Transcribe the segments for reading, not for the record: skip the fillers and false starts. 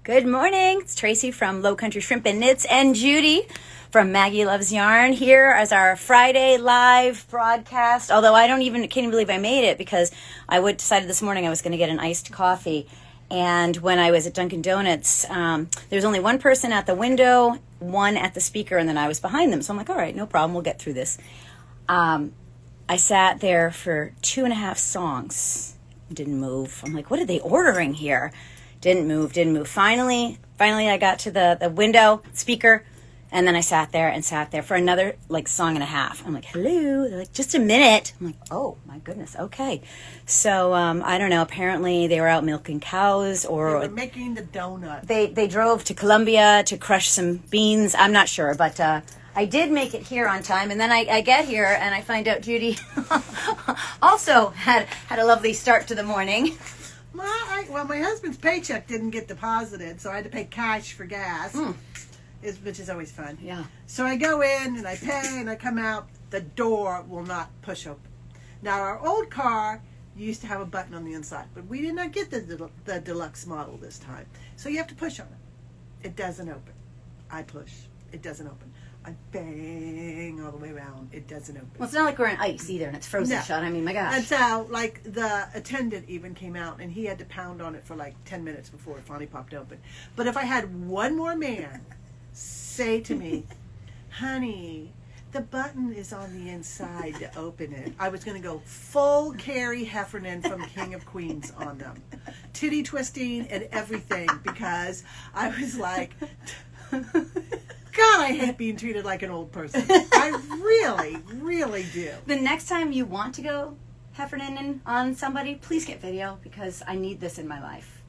Good morning. It's Tracy from Low Country Shrimp and Knits and Judi from Maggie Loves Yarn here as our Friday live broadcast. Although can't even believe I made it because I decided this morning I was going to get an iced coffee. And when I was at Dunkin' Donuts, there's only one person at the window, one at the speaker, and then I was behind them. So I'm like, all right, no problem. We'll get through this. I sat there for 2.5 songs. Didn't move. I'm like, what are they ordering here? Didn't move. Finally, I got to the window speaker, and then I sat there for another song and a half. I'm like, hello. They're like, just a minute. I'm like, oh my goodness. Okay. So I don't know. Apparently they were out milking cows, or they were making the donut. They drove to Columbia to crush some beans. I'm not sure, but I did make it here on time, and then I get here and I find out Judi also had a lovely start to the morning. Well, my husband's paycheck didn't get deposited, so I had to pay cash for gas, which is always fun. Yeah. So I go in and I pay and I come out. The door will not push open. Now, our old car used to have a button on the inside, but we did not get the deluxe model this time. So you have to push on it. It doesn't open. I push. It doesn't open. I bang all the way around. It doesn't open. Well, it's not like we're in ice either, and it's frozen shut. I mean, my gosh. And so, the attendant even came out, and he had to pound on it for 10 minutes before it finally popped open. But if I had one more man say to me, honey, the button is on the inside to open it, I was going to go full Carrie Heffernan from King of Queens on them. Titty twisting and everything, because I was like... God, I hate being treated like an old person. I really, really do. The next time you want to go Heffernan on somebody, please get video, because I need this in my life.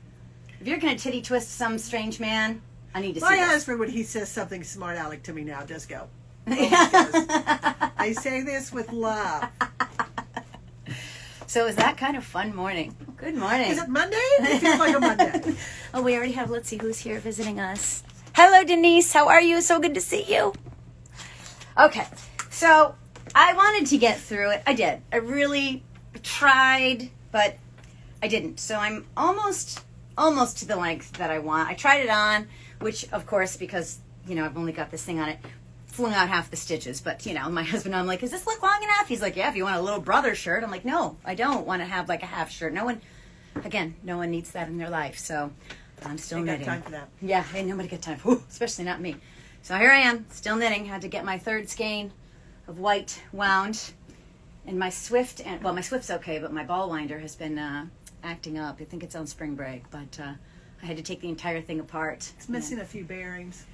If you're going to titty twist some strange man, I need to see my this. husband, when he says something smart aleck to me now, just go. I say this with love. So is that kind of fun morning? Good morning. Is it Monday? It feels like a Monday. Oh, we already have, let's see who's here visiting us. Hello, Denise. How are you? So good to see you. Okay, so I wanted to get through it. I did. I really tried, but I didn't. So I'm almost to the length that I want. I tried it on, which, of course, because, I've only got this thing on it, flung out half the stitches. But, my husband, I'm like, does this look long enough? He's like, yeah, if you want a little brother shirt. I'm like, no, I don't want to have a half shirt. No one needs that in their life. So I'm still knitting. Time for that. Yeah, ain't nobody got time for, especially not me. So here I am, still knitting. Had to get my third skein of white wound, and my Swift's okay, but my ball winder has been acting up. I think it's on spring break, but I had to take the entire thing apart. It's missing a few bearings.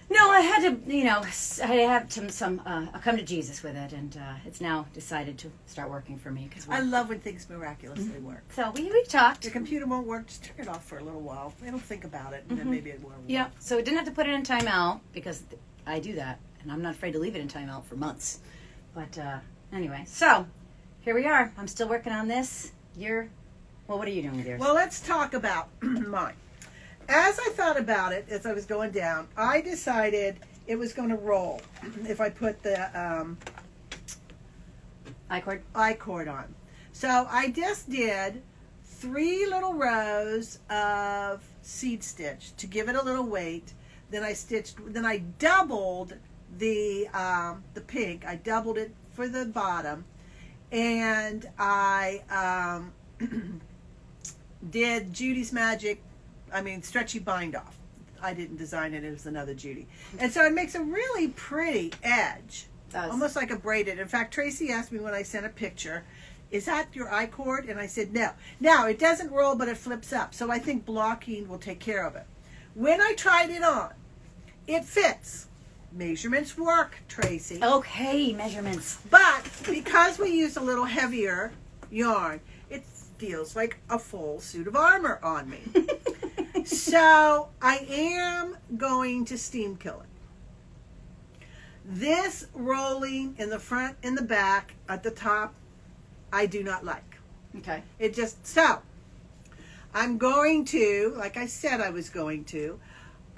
No, I had to, I have some come to Jesus with it, and it's now decided to start working for me. I love when things miraculously work. So we talked. The computer won't work, just turn it off for a little while. It'll think about it, and then maybe it will. Yeah, so I didn't have to put it in timeout, because I do that, and I'm not afraid to leave it in timeout for months. But anyway, so here we are. I'm still working on this. What are you doing with yours? Well, let's talk about mine. As I thought about it, as I was going down, I decided it was going to roll if I put the I-cord on. So I just did 3 little rows of seed stitch to give it a little weight. Then I doubled the pink. I doubled it for the bottom, and I did Judi's Magic. Stretchy bind off. I didn't design it. It was another Judi. And so it makes a really pretty edge. Almost like a braided. In fact, Tracy asked me when I sent a picture, is that your I-cord? And I said, no. Now, it doesn't roll, but it flips up. So I think blocking will take care of it. When I tried it on, it fits. Measurements work, Tracy. Okay, measurements. But because we used a little heavier yarn, it feels like a full suit of armor on me. So I am going to steam kill it. This rolling in the front and the back at the top, I do not like. Okay. I'm going to, like I said I was going to,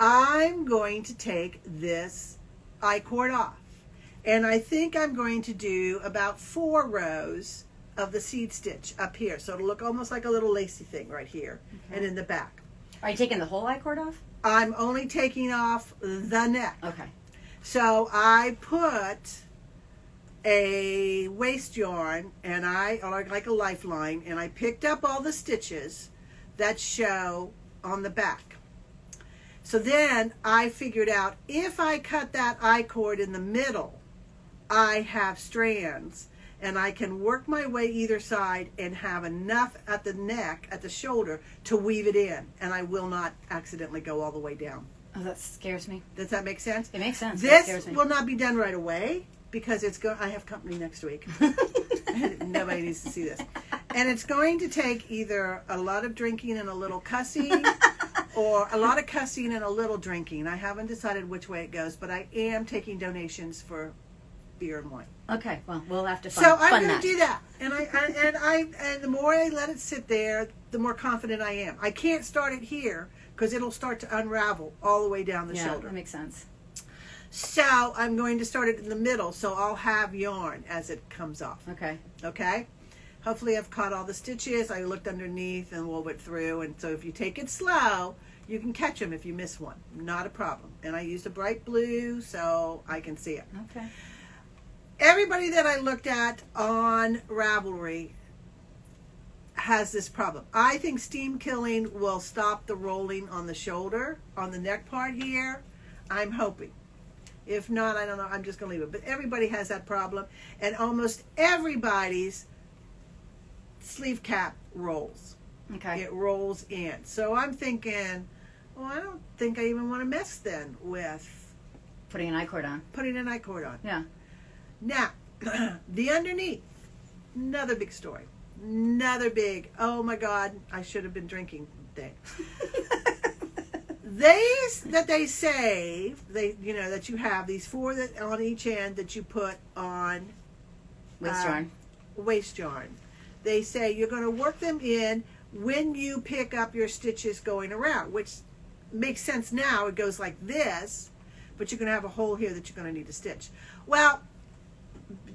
I'm going to take this I-cord off. And I think I'm going to do about 4 rows of the seed stitch up here. So it'll look almost like a little lacy thing right here and in the back. Are you taking the whole I-cord off? I'm only taking off the neck. Okay. So I put a waist yarn and like a lifeline, and I picked up all the stitches that show on the back. So then I figured out if I cut that I-cord in the middle, I have strands, and I can work my way either side and have enough at the neck, at the shoulder, to weave it in, and I will not accidentally go all the way down. Oh, that scares me. Does that make sense? It makes sense. This will not be done right away because I have company next week. Nobody needs to see this. And it's going to take either a lot of drinking and a little cussing, or a lot of cussing and a little drinking. I haven't decided which way it goes, but I am taking donations for beer and wine. Okay, well, we'll have to fund So I'm going that. to do that, and the more I let it sit there, the more confident I am. I can't start it here because it'll start to unravel all the way down the shoulder. That makes sense. So I'm going to start it in the middle, so I'll have yarn as it comes off. Okay. Okay? Hopefully I've caught all the stitches. I looked underneath and wove it through, and so if you take it slow, you can catch them if you miss one. Not a problem. And I used a bright blue so I can see it. Okay. Everybody that I looked at on Ravelry has this problem. I think steam killing will stop the rolling on the shoulder, on the neck part here. I'm hoping. If not, I don't know. I'm just going to leave it. But everybody has that problem. And almost everybody's sleeve cap rolls. Okay. It rolls in. So I'm thinking, well, I don't think I even want to mess then with Putting an I-cord on. putting an I-cord on. Yeah. Now, the underneath, another big story. Another big, oh my God, I should have been drinking day. These that they save, that you have, these four that on each end that you put on waist yarn. They say you're going to work them in when you pick up your stitches going around, which makes sense now. It goes like this, but you're going to have a hole here that you're going to need to stitch. Well,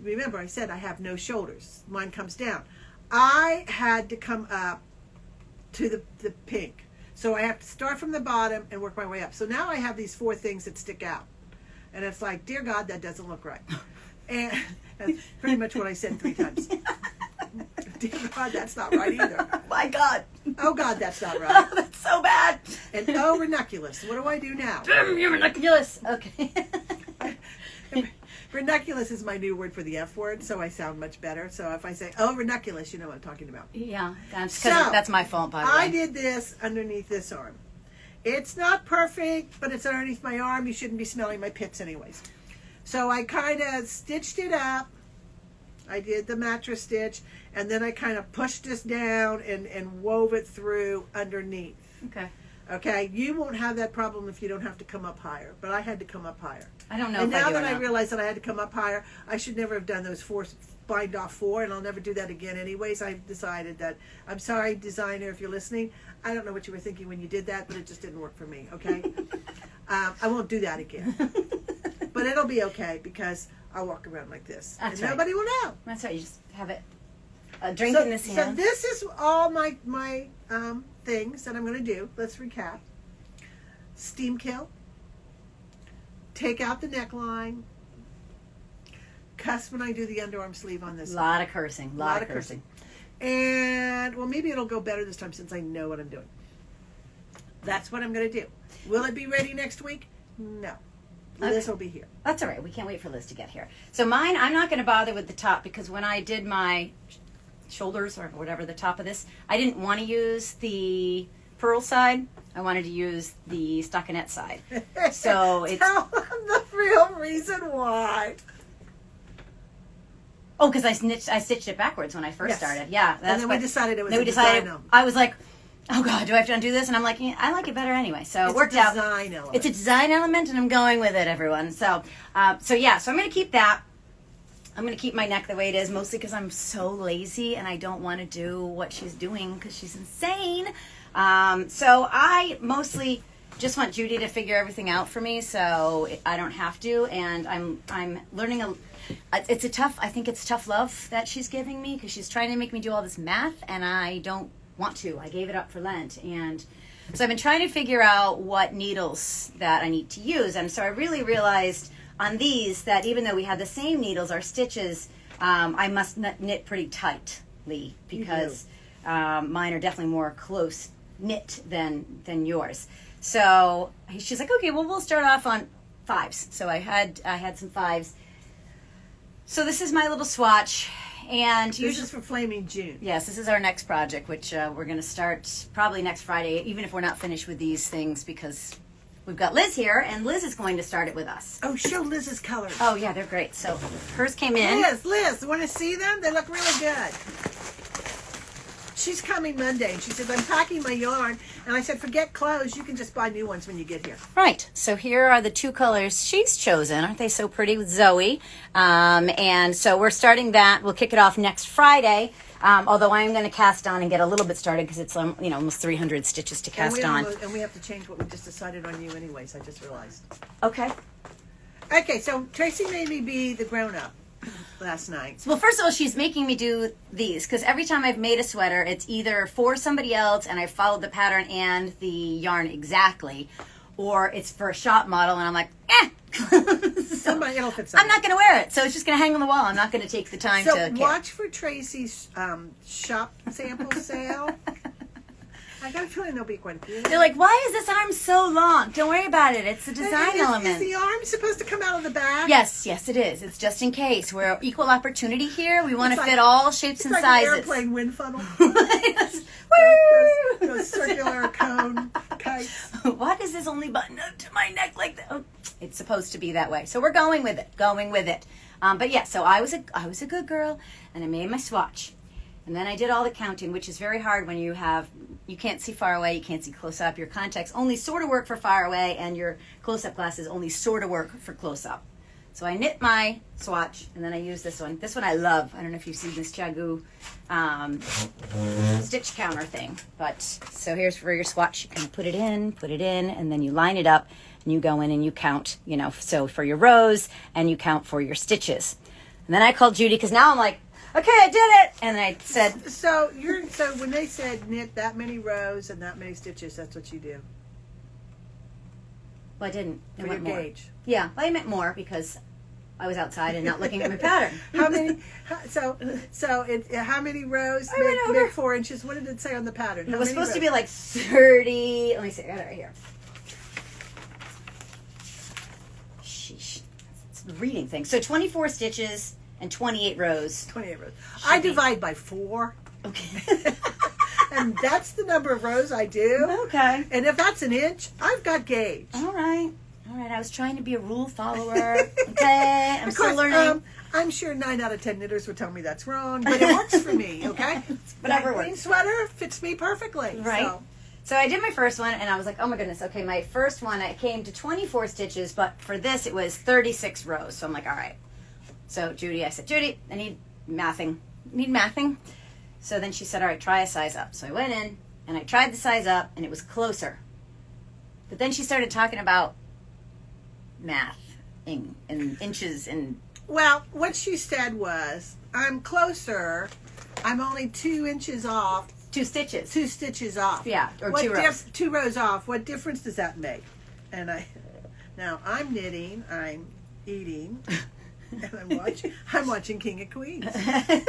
remember I said I have no shoulders. Mine comes down. I had to come up to the pink. So I have to start from the bottom and work my way up. So now I have these four things that stick out. And it's like, dear God, that doesn't look right. And that's pretty much what I said 3 times. Dear God, that's not right either. My God. Oh God, that's not right. That's so bad. And oh, ranunculus. What do I do now? You're ridiculous. Okay. Ranunculus is my new word for the F word, so I sound much better. So if I say, oh, ranunculus, you know what I'm talking about. Yeah, that's my fault, by the way. I did this underneath this arm. It's not perfect, but it's underneath my arm. You shouldn't be smelling my pits anyways. So I kind of stitched it up. I did the mattress stitch, and then I kind of pushed this down and wove it through underneath. Okay. Okay, you won't have that problem if you don't have to come up higher, but I had to come up higher. I don't know and if now I do that or I not. realize that I had to come up higher, I should never have done those 4 bind off 4, and I'll never do that again anyways. I decided that, I'm sorry, designer, if you're listening, I don't know what you were thinking when you did that, but it just didn't work for me, okay? I won't do that again. But it'll be okay because I'll walk around like this. That's and right. Nobody will know. That's right. You just have it a drink in this hand. So this is all my things that I'm going to do. Let's recap. Steam kill. Take out the neckline. Cuss when I do the underarm sleeve on this. A lot of cursing. A lot of cursing. And, well, maybe it'll go better this time since I know what I'm doing. That's what I'm going to do. Will it be ready next week? No. Liz will be here. That's all right. We can't wait for Liz to get here. So mine, I'm not going to bother with the top because when I did my shoulders or whatever, the top of this, I didn't want to use the purl side. I wanted to use the stockinette side. So it's... Tell them the real reason why. Oh, because I stitched it backwards when I first started. Yeah. And then we decided it was a design element. I was like, oh God, do I have to undo this? And I'm like, yeah, I like it better anyway. So it worked out. It's a design element, and I'm going with it, everyone. So I'm going to keep that. I'm going to keep my neck the way it is, mostly because I'm so lazy and I don't want to do what she's doing because she's insane. So I mostly just want Judi to figure everything out for me, so I don't have to. And I'm learning I think it's tough love that she's giving me because she's trying to make me do all this math, and I don't want to. I gave it up for Lent, and So I've been trying to figure out what needles that I need to use. And so I really realized on these that even though we have the same needles, our stitches, I must knit pretty tightly because mine are definitely more close knit than yours. So she's like, okay, well, we'll start off on 5s. So I had some 5s. So this is my little swatch. And this is for Flaming June. Yes, this is our next project, which we're going to start probably next Friday, even if we're not finished with these things, because we've got Liz here, and Liz is going to start it with us. Oh, show Liz's colors. Oh, yeah, they're great. So hers came in. Liz, want to see them? They look really good. She's coming Monday, and she says, I'm packing my yarn. And I said, forget clothes. You can just buy new ones when you get here. Right. So here are the 2 colors she's chosen. Aren't they so pretty with Zoe? And so we're starting that. We'll kick it off next Friday. Although I am going to cast on and get a little bit started because it's almost 300 stitches to cast on. And we have to change what we just decided on you anyways. I just realized. Okay. Okay, so Tracy made me be the grown-up last night. Well, first of all, she's making me do these because every time I've made a sweater, it's either for somebody else and I followed the pattern and the yarn exactly, or it's for a shop model and I'm like, Somebody it'll fit somebody. I'm not going to wear it, so it's just going to hang on the wall. I'm not going to take the time to watch for Tracy's shop sample sale. I got a feeling there'll be quite a few. They're like, why is this arm so long? Don't worry about it. It's a design element. Is the arm supposed to come out of the back? Yes, it is. It's just in case. We're equal opportunity here. We want to fit all shapes and sizes. Like an airplane wind funnel. those circular cone kites. Why does this only button up to my neck like that? Oh, it's supposed to be that way. So we're going with it. But yeah, so I was a good girl, and I made my swatch. And then I did all the counting, which is very hard when you can't see far away, you can't see close up. Your contacts only sort of work for far away, and your close-up glasses only sort of work for close-up. So I knit my swatch, and then I use this one. This one I love. I don't know if you've seen this Chagoo stitch counter thing. But so here's for your swatch. You kind of put it in, and then you line it up, and you go in and you count, so for your rows, and you count for your stitches. And then I called Judi, because now I'm like, okay, I did it. And I said, so when they said knit that many rows and that many stitches, that's what you do. Well, I didn't. For your gauge. Yeah, well, I meant more because I was outside and not looking at my pattern. How many? How many rows make 4 inches? What did it say on the pattern? It was supposed to be like 30. Let me see. I got it right here. Sheesh, it's the reading thing. So 24 stitches. And 28 rows. 28 rows. I divide by 4. Okay. And that's the number of rows I do. Okay. And if that's an inch, I've got gauge. All right. I was trying to be a rule follower. Okay. I'm still learning. I'm sure 9 out of 10 knitters would tell me that's wrong, but it works for me, okay? Whatever that green sweater fits me perfectly. Right. So I did my first one, and I was like, oh my goodness, okay, my first one, I came to 24 stitches, but for this, it was 36 rows. So I'm like, all right. So I said, Judi, I need mathing. So then she said, all right, try a size up. So I went in and I tried the size up and it was closer. But then she started talking about math and inches and... Well, what she said was, I'm closer. I'm only 2 inches off. 2 stitches. 2 stitches off. Yeah, or 2 rows. 2 rows off. What difference does that make? And now I'm knitting, I'm eating... And I'm watching King of Queens. And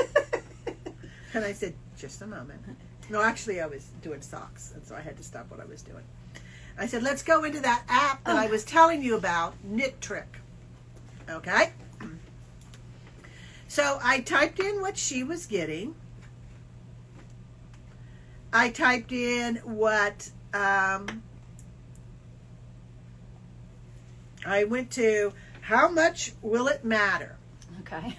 I said, just a moment. No, actually, I was doing socks, and so I had to stop what I was doing. I said, let's go into that app that I was telling you about, Knit Trick. Okay? So I typed in what she was getting. I typed in what... I went to... How much will it matter? Okay.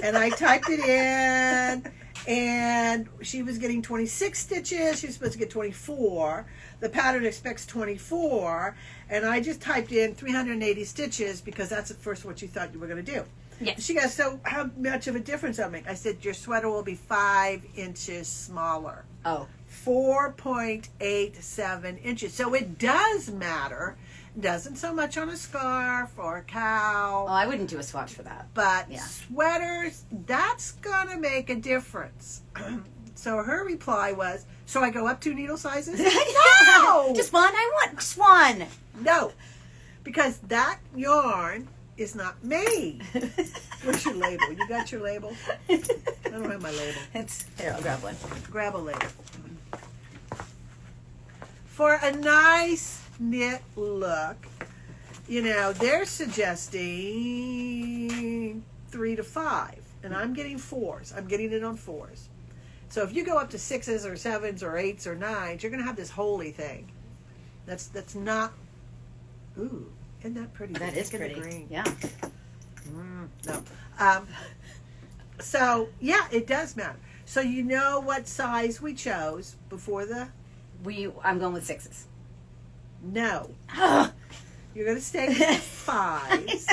And I typed it in, and she was getting 26 stitches. She was supposed to get 24. The pattern expects 24, and I just typed in 380 stitches because that's at first what you thought you were going to do. Yes. She goes, so how much of a difference that'll make? I said, your sweater will be 5 inches smaller. Oh. 4.87 inches. So it does matter. Doesn't so much on a scarf or a cowl. Oh, I wouldn't do a swatch for that. But sweaters, that's going to make a difference. So her reply was, so I go up 2 needle sizes? No! Just one? I want just one. No. Because that yarn is not made. Where's your label? You got your label? I don't have my label. Here, I'll grab one. Grab a label. For a nice knit look, they're suggesting 3 to 5. And I'm getting 4s. I'm getting it on 4s. So if you go up to 6s or 7s or 8s or 9s, you're going to have this holy thing. That's not... Ooh, isn't that pretty? That is pretty. Green. Yeah. No. So, yeah, it does matter. So you know what size we chose before the... I'm going with 6s. No. You're going to stay with 5s.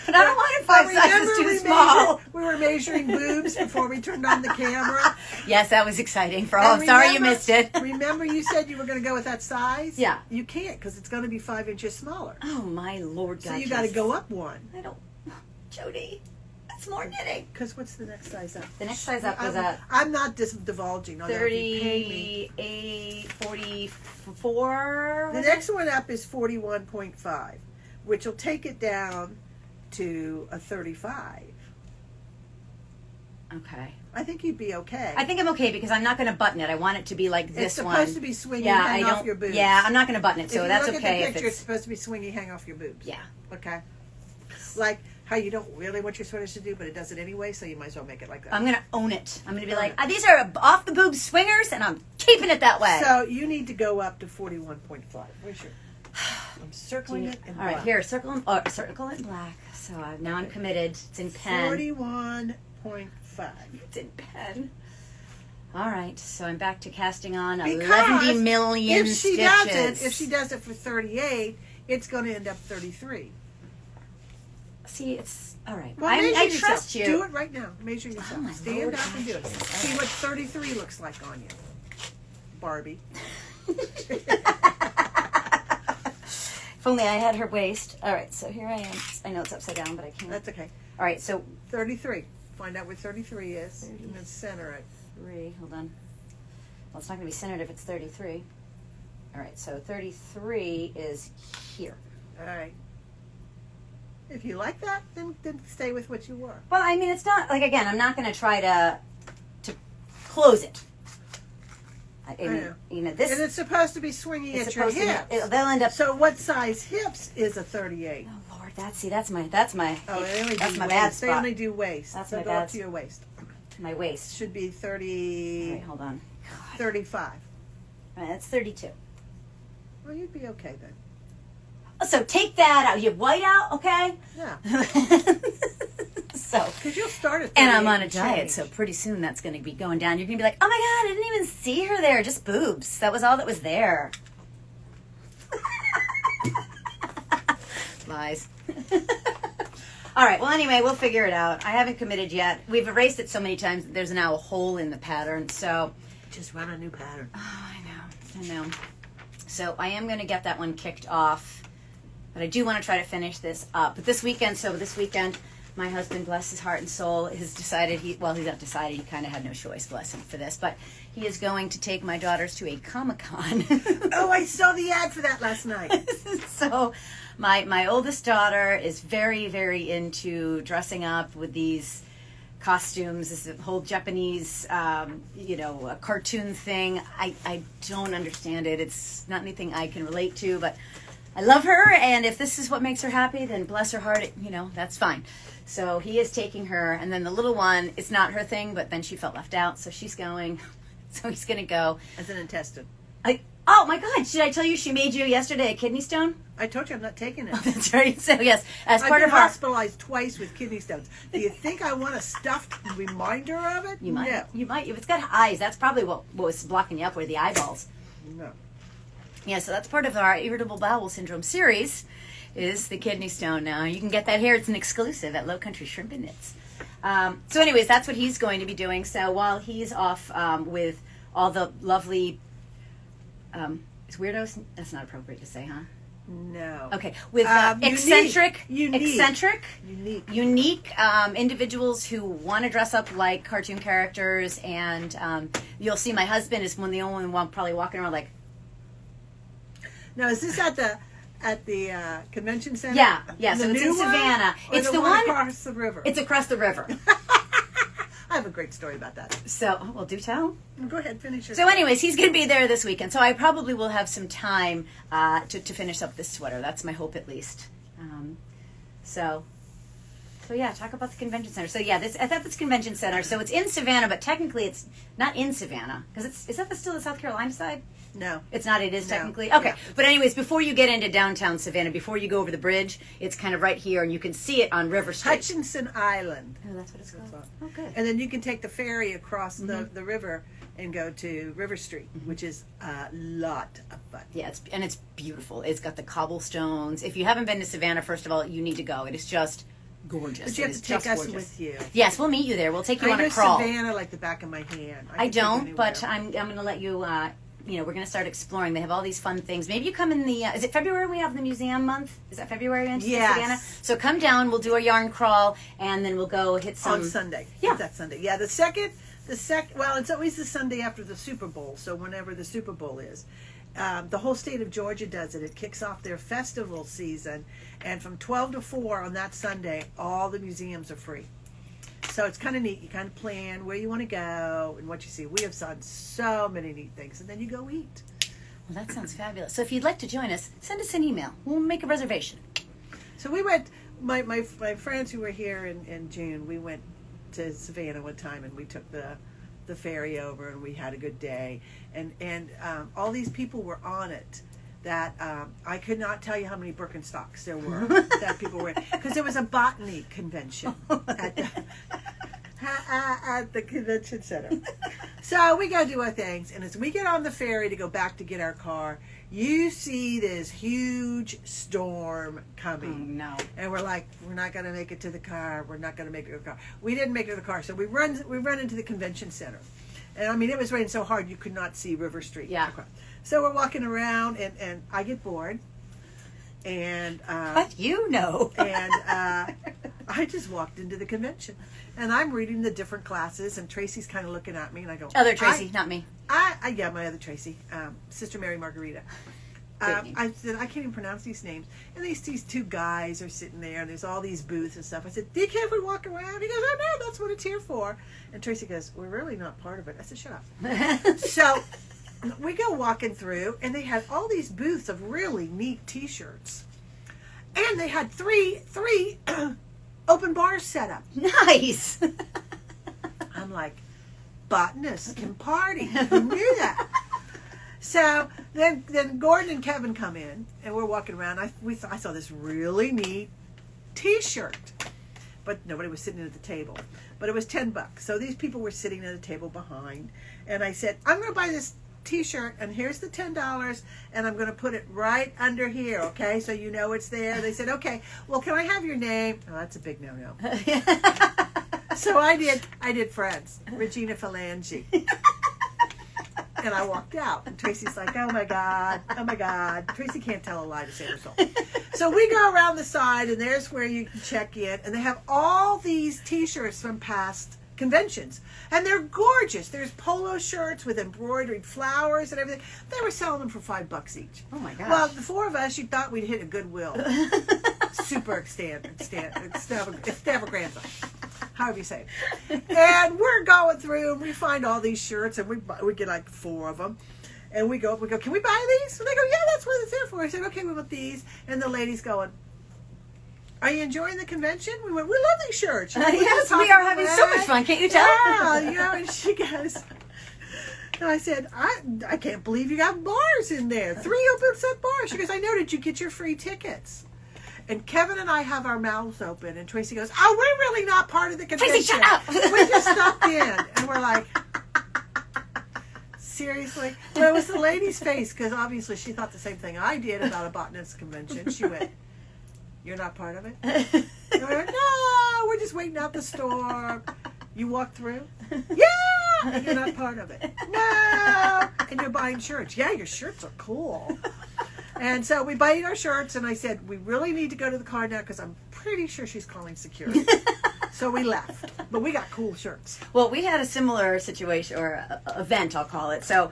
But I don't want it 5 sizes too small. We were measuring boobs before we turned on the camera. Yes, that was exciting. Sorry you missed it. Remember you said you were going to go with that size? Yeah. You can't because it's going to be 5 inches smaller. Oh, my Lord God. So you got to go up 1. I don't... Judi, that's more knitting. Because what's the next size up? The next size up was I'm not divulging. 38, 44. The next one up is 41.5, which will take it down to a 35. Okay. I think you'd be okay. I think I'm okay because I'm not going to button it. I want it to be like this one. It's supposed to be swingy, hang off your boobs. Yeah, I'm not going to button it, so that's okay. If you look at the picture, it's supposed to be swingy, hang off your boobs. Yeah. Okay. Like how you don't really want your sweaters to do, but it does it anyway, so you might as well make it like that. I'm going to own it. I'm going to be like, these are off the boob swingers, and I'm keeping it that way. So you need to go up to 41.5. Where's your... I'm circling it in black. All right, here, circle it in black. So now I'm committed. It's in pen. 41.5. It's in pen. All right, so I'm back to casting on Because 11 million stitches. If she does it for 38, it's going to end up 33. See, it's all right. Well, I trust you. Do it right now. Measure yourself. Oh, Stand up and do it. See what 33 looks like on you, Barbie. If only I had her waist. All right, so here I am. I know it's upside down, but I can't. That's okay. All right, so 33. Find out where 33 is, and then center it. 3. Hold on. Well, it's not going to be centered if it's 33. All right, so 33 is here. All right. If you like that, then stay with what you were. Well, I mean, it's not like again. I'm not going to try to close it. I know. This. And it's supposed to be swingy at your hips. They'll end up. So, what size hips is a 38? Oh Lord, that's my. Oh, that's my bad spot. They only do waist. That's so my go bad. Up to your waist. My waist should be 30. All right, hold on. 35. All right, that's 32. Well, you'd be okay then. So take that out. You have white out, okay? Yeah. So, because you'll start at 38 and I'm on a diet, so pretty soon that's going to be going down. You're going to be like, oh my God, I didn't even see her there. Just boobs. That was all that was there. Lies. All right. Well, anyway, we'll figure it out. I haven't committed yet. We've erased it so many times that there's now a hole in the pattern. So just run a new pattern. Oh, I know. So I am going to get that one kicked off. But I do want to try to finish this up. But this weekend, my husband, bless his heart and soul, has decided he's not decided, he kind of had no choice, bless him, for this, but he is going to take my daughters to a Comic-Con. Oh, I saw the ad for that last night. So my oldest daughter is very, very into dressing up with these costumes, this whole Japanese, a cartoon thing. I don't understand it. It's not anything I can relate to, but I love her, and if this is what makes her happy, then bless her heart, that's fine. So he is taking her, and then the little one, it's not her thing, but then she felt left out, so she's going. So he's going to go. As an intestine. Oh, my God, did I tell you she made you yesterday a kidney stone? I told you I'm not taking it. Oh, that's right. So, yes, as I've part been of our... hospitalized twice with kidney stones. Do you think I want a stuffed reminder of it? You might. No. You might. If it's got eyes, that's probably what was blocking you up, were the eyeballs. No. Yeah, so that's part of our irritable bowel syndrome series, is the kidney stone. Now you can get that here. It's an exclusive at Low Country Shrimp and Knits. So anyways, that's what he's going to be doing. So while he's off with all the lovely, is weirdos? That's not appropriate to say, huh? No. Okay, with eccentric individuals who want to dress up like cartoon characters, and you'll see my husband is one of the only one probably walking around like. Now, is this at the convention center? Yeah. So it's in Savannah. It's the one across the river. It's across the river. I have a great story about that. So, well, do tell. Go ahead, finish your So anyways, he's going to be there this weekend. So I probably will have some time to finish up this sweater. That's my hope, at least. So yeah, talk about the convention center. So yeah, I thought this convention center. So it's in Savannah, but technically it's not in Savannah. Because is that still the South Carolina side? No. It's not. It is No. technically? Okay. Yeah. But anyways, before you get into downtown Savannah, before you go over the bridge, it's kind of right here, and you can see it on River Street. Hutchinson Island. Oh, that's what it's called. Oh, good. And then you can take the ferry across the river and go to River Street, which is a lot of fun. Yeah, it's beautiful. It's got the cobblestones. If you haven't been to Savannah, first of all, you need to go. It is just gorgeous. But you have to take us with you. Yes, we'll meet you there. We'll take you on a know crawl. Savannah like the back of my hand. I don't, but I'm going to let you. We're going to start exploring. They have all these fun things. Maybe you come in the. Is it February? We have the museum month. Is that February in Savannah? So come down. We'll do a yarn crawl, and then we'll go hit some on Sunday. Yeah, that Sunday. Yeah, the second. Well, it's always the Sunday after the Super Bowl. So whenever the Super Bowl is. The whole state of Georgia does it. It kicks off their festival season, and from 12 to 4 on that Sunday, all the museums are free. So it's kind of neat. You kind of plan where you want to go and what you see. We have done so many neat things, and then you go eat. Well, that sounds fabulous. So if you'd like to join us, send us an email. We'll make a reservation. So we went, my friends who were here in June, we went to Savannah one time, and we took the ferry over, and we had a good day. And all these people were on it that I could not tell you how many Birkenstocks there were that people were in. Because there was a botany convention at the convention center. So we go do our things, and as we get on the ferry to go back to get our car, you see this huge storm coming. Oh, no. And we're like, we're not going to make it to the car. We're not going to make it to the car. We didn't make it to the car, so we run into the convention center. And I mean, it was raining so hard you could not see River Street. Yeah. So we're walking around, and I get bored. And but you know. And I just walked into the convention, and I'm reading the different classes, and Tracy's kind of looking at me, and I go, Other Tracy, not me. Yeah, my other Tracy, Sister Mary Margarita. I said, I can't even pronounce these names. And these two guys are sitting there, and there's all these booths and stuff. I said, do you care if we walk around? He goes, oh, no, that's what it's here for. And Tracy goes, we're really not part of it. I said, shut up. So we go walking through, and they had all these booths of really neat T-shirts. And they had three open bars set up. Nice. I'm like, botanists can party. Who knew that? So then Gordon and Kevin come in, and we're walking around. I saw this really neat T-shirt, but nobody was sitting at the table. But it was $10. So these people were sitting at a table behind, and I said, I'm going to buy this T-shirt, and here's the $10, and I'm going to put it right under here, okay? So you know it's there. They said, okay. Well, can I have your name? Oh, that's a big no-no. So I did friends, Regina Phalange. And I walked out, and Tracy's like, oh my God. Tracy can't tell a lie to save her soul. So we go around the side, and there's where you can check in, and they have all these T-shirts from past conventions, and they're gorgeous. There's polo shirts with embroidered flowers and everything. They were selling them for $5 each. Oh my gosh. Well, the four of us, you thought we'd hit a Goodwill. Super extravaganza. However you say it. And we're going through, and we find all these shirts, and we get like 4 of them. And we go, can we buy these? And they go, yeah, that's what it's there for. I said, okay, we want these. And the lady's going, are you enjoying the convention? We went, we love these shirts. Yes, we are having so much fun. Can't you tell? Yeah, and she goes, and I said, I can't believe you got bars in there. 3 open set bars. She goes, I know. Did you get your free tickets? And Kevin and I have our mouths open, and Tracy goes, oh, we're really not part of the convention. Tracy, shut up. We just stopped in. And we're like, seriously? Well, it was the lady's face, because obviously she thought the same thing I did about a botanist convention. She went, you're not part of it? And we went, no, we're just waiting out the storm. You walk through? Yeah! And you're not part of it. No! And you're buying shirts. Yeah, your shirts are cool. And so we buttoned our shirts, and I said, we really need to go to the car now because I'm pretty sure she's calling security. So we left, but we got cool shirts. Well, we had a similar situation or event, I'll call it. So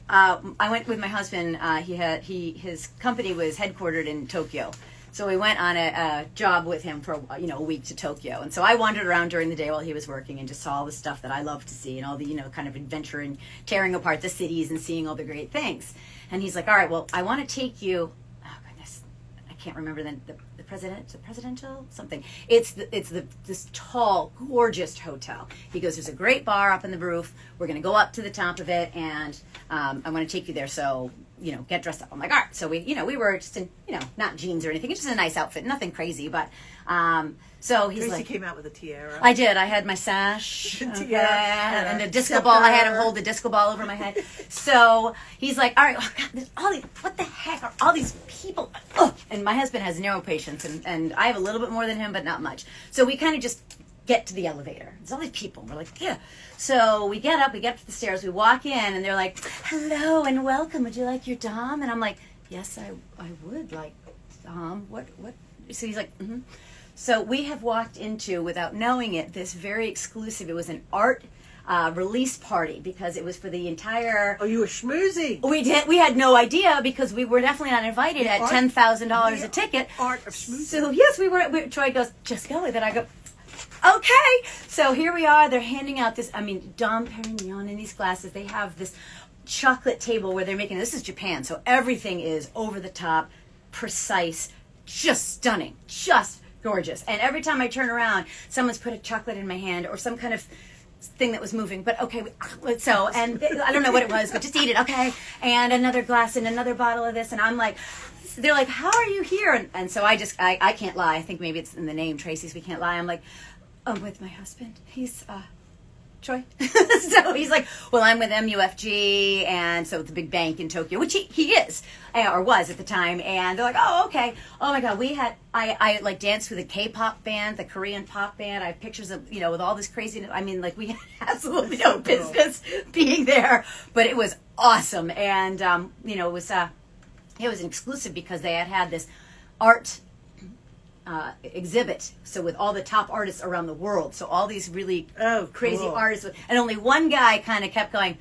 I went with my husband. His company was headquartered in Tokyo. So we went on a job with him for a week to Tokyo, and so I wandered around during the day while he was working and just saw all the stuff that I love to see and all the kind of adventure and tearing apart the cities and seeing all the great things. And he's like, "All right, well, I want to take you." Oh goodness, I can't remember the presidential something. It's this tall, gorgeous hotel. He goes, "There's a great bar up on the roof. We're going to go up to the top of it, and I want to take you there. So." Get dressed up. I'm like, all right. So we were just in, not jeans or anything. It's just a nice outfit, nothing crazy. But so he's Tracy came out with a tiara. I did. I had my sash, tiara, and a disco ball. I had him hold the disco ball over my head. So he's like, all right, oh God, there's all these. What the heck are all these people? Ugh. And my husband has zero patience, and I have a little bit more than him, but not much. So we kind of just get to the elevator. There's all these people. We're like, yeah. So we get up to the stairs, we walk in, and they're like, hello and welcome. Would you like your Dom? And I'm like, yes, I would like Dom. What? So he's like, mm-hmm. So we have walked into, without knowing it, this very exclusive, it was an art release party because it was for the entire... Oh, you were schmoozing. We had no idea because we were definitely not invited at $10,000 a ticket. Art of schmoozing. So yes, we were. Troy goes, just go with it. I go, okay. So here we are. They're handing out this, Dom Perignon in these glasses. They have this chocolate table where they're making, this is Japan, so everything is over the top, precise, just stunning, just gorgeous. And every time I turn around, someone's put a chocolate in my hand or some kind of thing that was moving. But okay, so, and I don't know what it was, but just eat it, okay? And another glass and another bottle of this. And I'm like, they're like, how are you here? And so I can't lie. I think maybe it's in the name, Tracy's We Can't Lie. I'm like, I'm with my husband. He's Troy. So he's like, well, I'm with MUFG, and so it's a big bank in Tokyo, which he is, or was at the time. And they're like, oh, okay. Oh my God, I like danced with a K-pop band, the Korean pop band. I have pictures of, with all this craziness. We had absolutely no business being there, but it was awesome. And, it was an exclusive because they had this art exhibit, so with all the top artists around the world, so all these really crazy artists, and only one guy kind of kept going,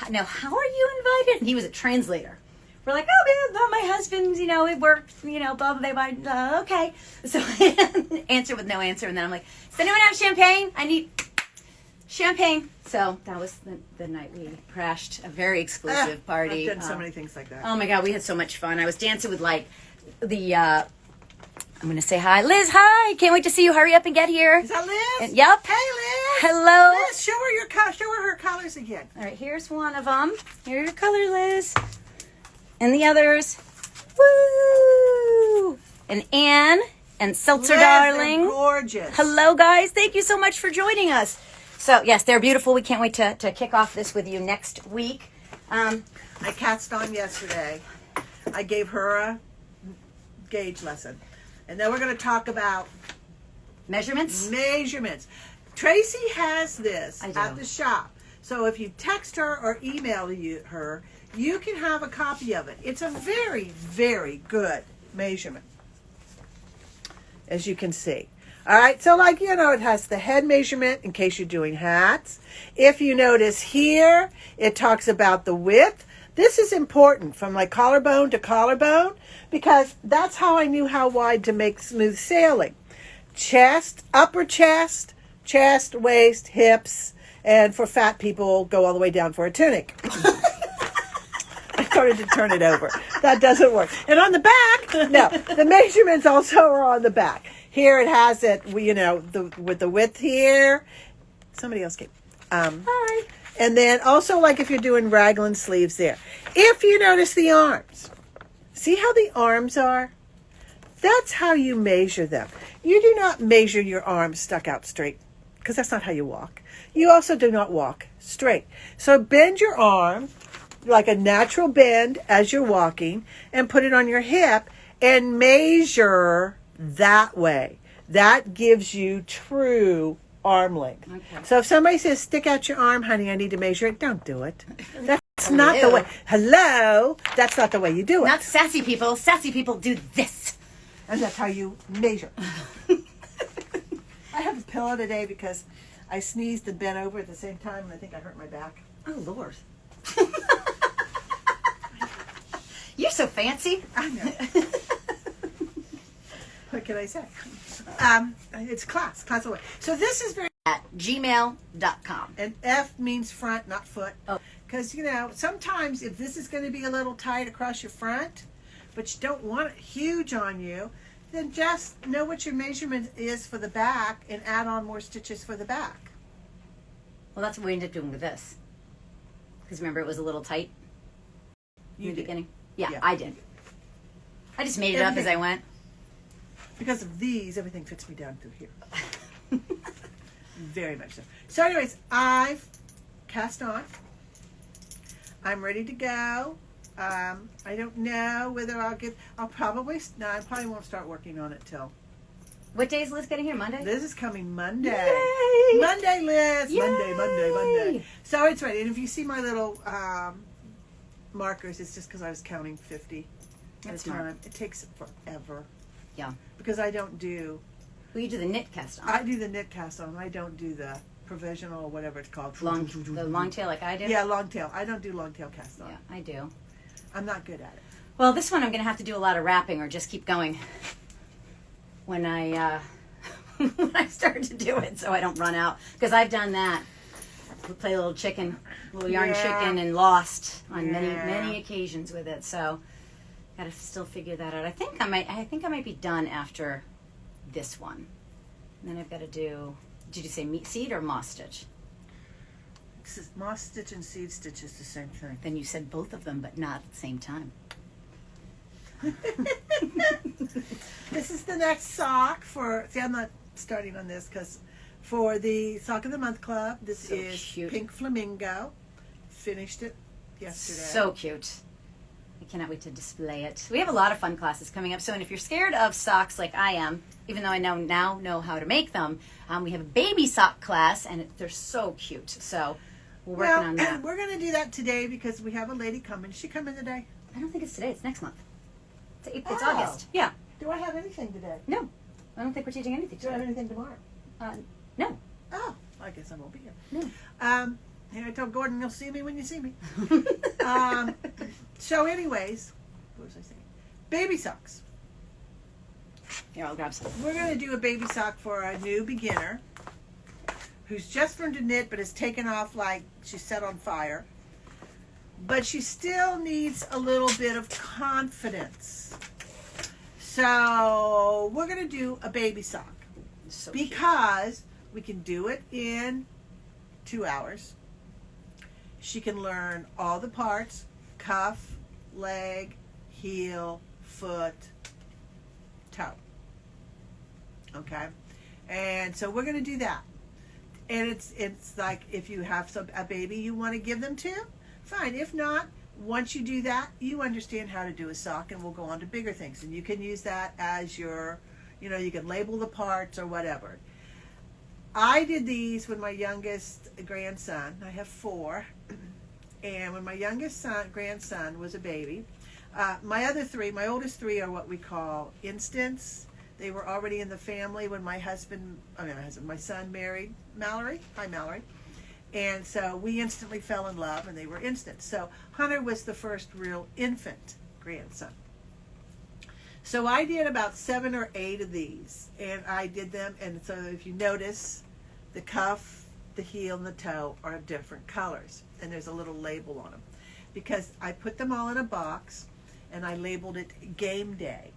now how are you invited? And he was a translator. We're like, oh man, my husband, it works, blah blah blah, okay. So I answer with no answer, and then I'm like, does anyone have champagne? I need champagne. So that was the night we crashed a very exclusive party. I've done so many things like that. Oh my God, we had so much fun. I was dancing with the I'm going to say hi. Liz, hi. Can't wait to see you. Hurry up and get here. Is that Liz? Yep. Hey, Liz. Hello. Liz, show her her colors again. All right, here's one of them. Here are your colors, Liz. And the others. Woo! And Anne and Seltzer Liz, Darling. they're gorgeous. Hello, guys. Thank you so much for joining us. So, yes, they're beautiful. We can't wait to kick off this with you next week. I cast on yesterday. I gave her a gauge lesson. And then we're going to talk about measurements. Tracy has this I do. at the shop. So if you text her or email her, you can have a copy of it. It's a very, very good measurement, as you can see. All right, so it has the head measurement in case you're doing hats. If you notice here, it talks about the width. This is important from collarbone to collarbone because that's how I knew how wide to make smooth sailing. Chest, upper chest, waist, hips, and for fat people, go all the way down for a tunic. I started to turn it over. That doesn't work. And on the back, no, the measurements also are on the back. Here it has it, with the width here. Somebody else came. Hi. And then also if you're doing raglan sleeves there. If you notice the arms, see how the arms are? That's how you measure them. You do not measure your arms stuck out straight because that's not how you walk. You also do not walk straight. So bend your arm like a natural bend as you're walking and put it on your hip and measure that way. That gives you true arm length. Okay. So if somebody says, stick out your arm, honey, I need to measure it, don't do it. That's It's not the way. Hello? That's not the way you do it. Not sassy people. Sassy people do this. And that's how you measure. I have a pillow today because I sneezed and bent over at the same time, and I think I hurt my back. Oh, Lord. You're so fancy. I know. What can I say? It's class away. So this is very... At gmail.com. And F means front, not foot. Oh. Because, sometimes if this is going to be a little tight across your front, but you don't want it huge on you, then just know what your measurement is for the back and add on more stitches for the back. Well, that's what we ended up doing with this. Because remember, it was a little tight in the beginning? Yeah, I did. I just made it up as I went. Because of these, everything fits me down through here. Very much so. So anyways, I've cast on. I'm ready to go. I don't know whether I probably won't start working on it till. What day is Liz getting here? Monday? Liz is coming Monday. Yay! Monday, Liz. Yay! Monday. So it's ready. And if you see my little markers, it's just because I was counting 50. That's time. It takes forever. Yeah. Because I don't do... Well, you do the knit cast on. I do the knit cast on. I don't do the provisional or whatever it's called. The long tail like I do? Yeah, long tail. I don't do long tail cast on. Yeah, I do. I'm not good at it. Well, this one I'm going to have to do a lot of wrapping or just keep going when I when I start to do it so I don't run out. Because I've done that. We play a little yarn chicken and lost on many occasions with it. So got to still figure that out. I think I might be done after this one. And then I've got to do, did you say meat seed or moss stitch? Moss stitch and seed stitch is the same thing. Then you said both of them, but not at the same time. This is the next sock for, I'm not starting on this because for the Sock of the Month Club, this is cute. Pink Flamingo. Finished it yesterday. So cute. I cannot wait to display it. We have a lot of fun classes coming up. So, and if you're scared of socks like I am, even though I now know how to make them, we have a baby sock class, and they're so cute. So we're working on that. We're going to do that today because we have a lady coming. Is she coming today? I don't think it's today. It's next month. It's August. Yeah. Do I have anything today? No. I don't think we're teaching anything Do I today. have anything tomorrow? No. Oh, I guess I won't be here. No. I told Gordon you'll see me when you see me. So anyways, what was I saying? Baby socks. Here, I'll grab some. We're going to do a baby sock for a new beginner who's just learned to knit but has taken off like she's set on fire. But she still needs a little bit of confidence. So we're going to do a baby sock. So because we can do it in 2 hours. She can learn all the parts: cuff, leg, heel, foot, toe. Okay? And so we're going to do that. And it's like if you have a baby you want to give them to, fine. If not, once you do that, you understand how to do a sock, and we'll go on to bigger things. And you can use that as your, you can label the parts or whatever. I did these with my youngest grandson. I have 4. And when my youngest grandson was a baby, my oldest 3 are what we call instants. They were already in the family when my son married Mallory. Hi, Mallory. And so we instantly fell in love, and they were instant. So Hunter was the first real infant grandson. So I did about 7 or 8 of these, and I did them. And so if you notice, the cuff, the heel, and the toe are different colors, and there's a little label on them because I put them all in a box and I labeled it Game Day.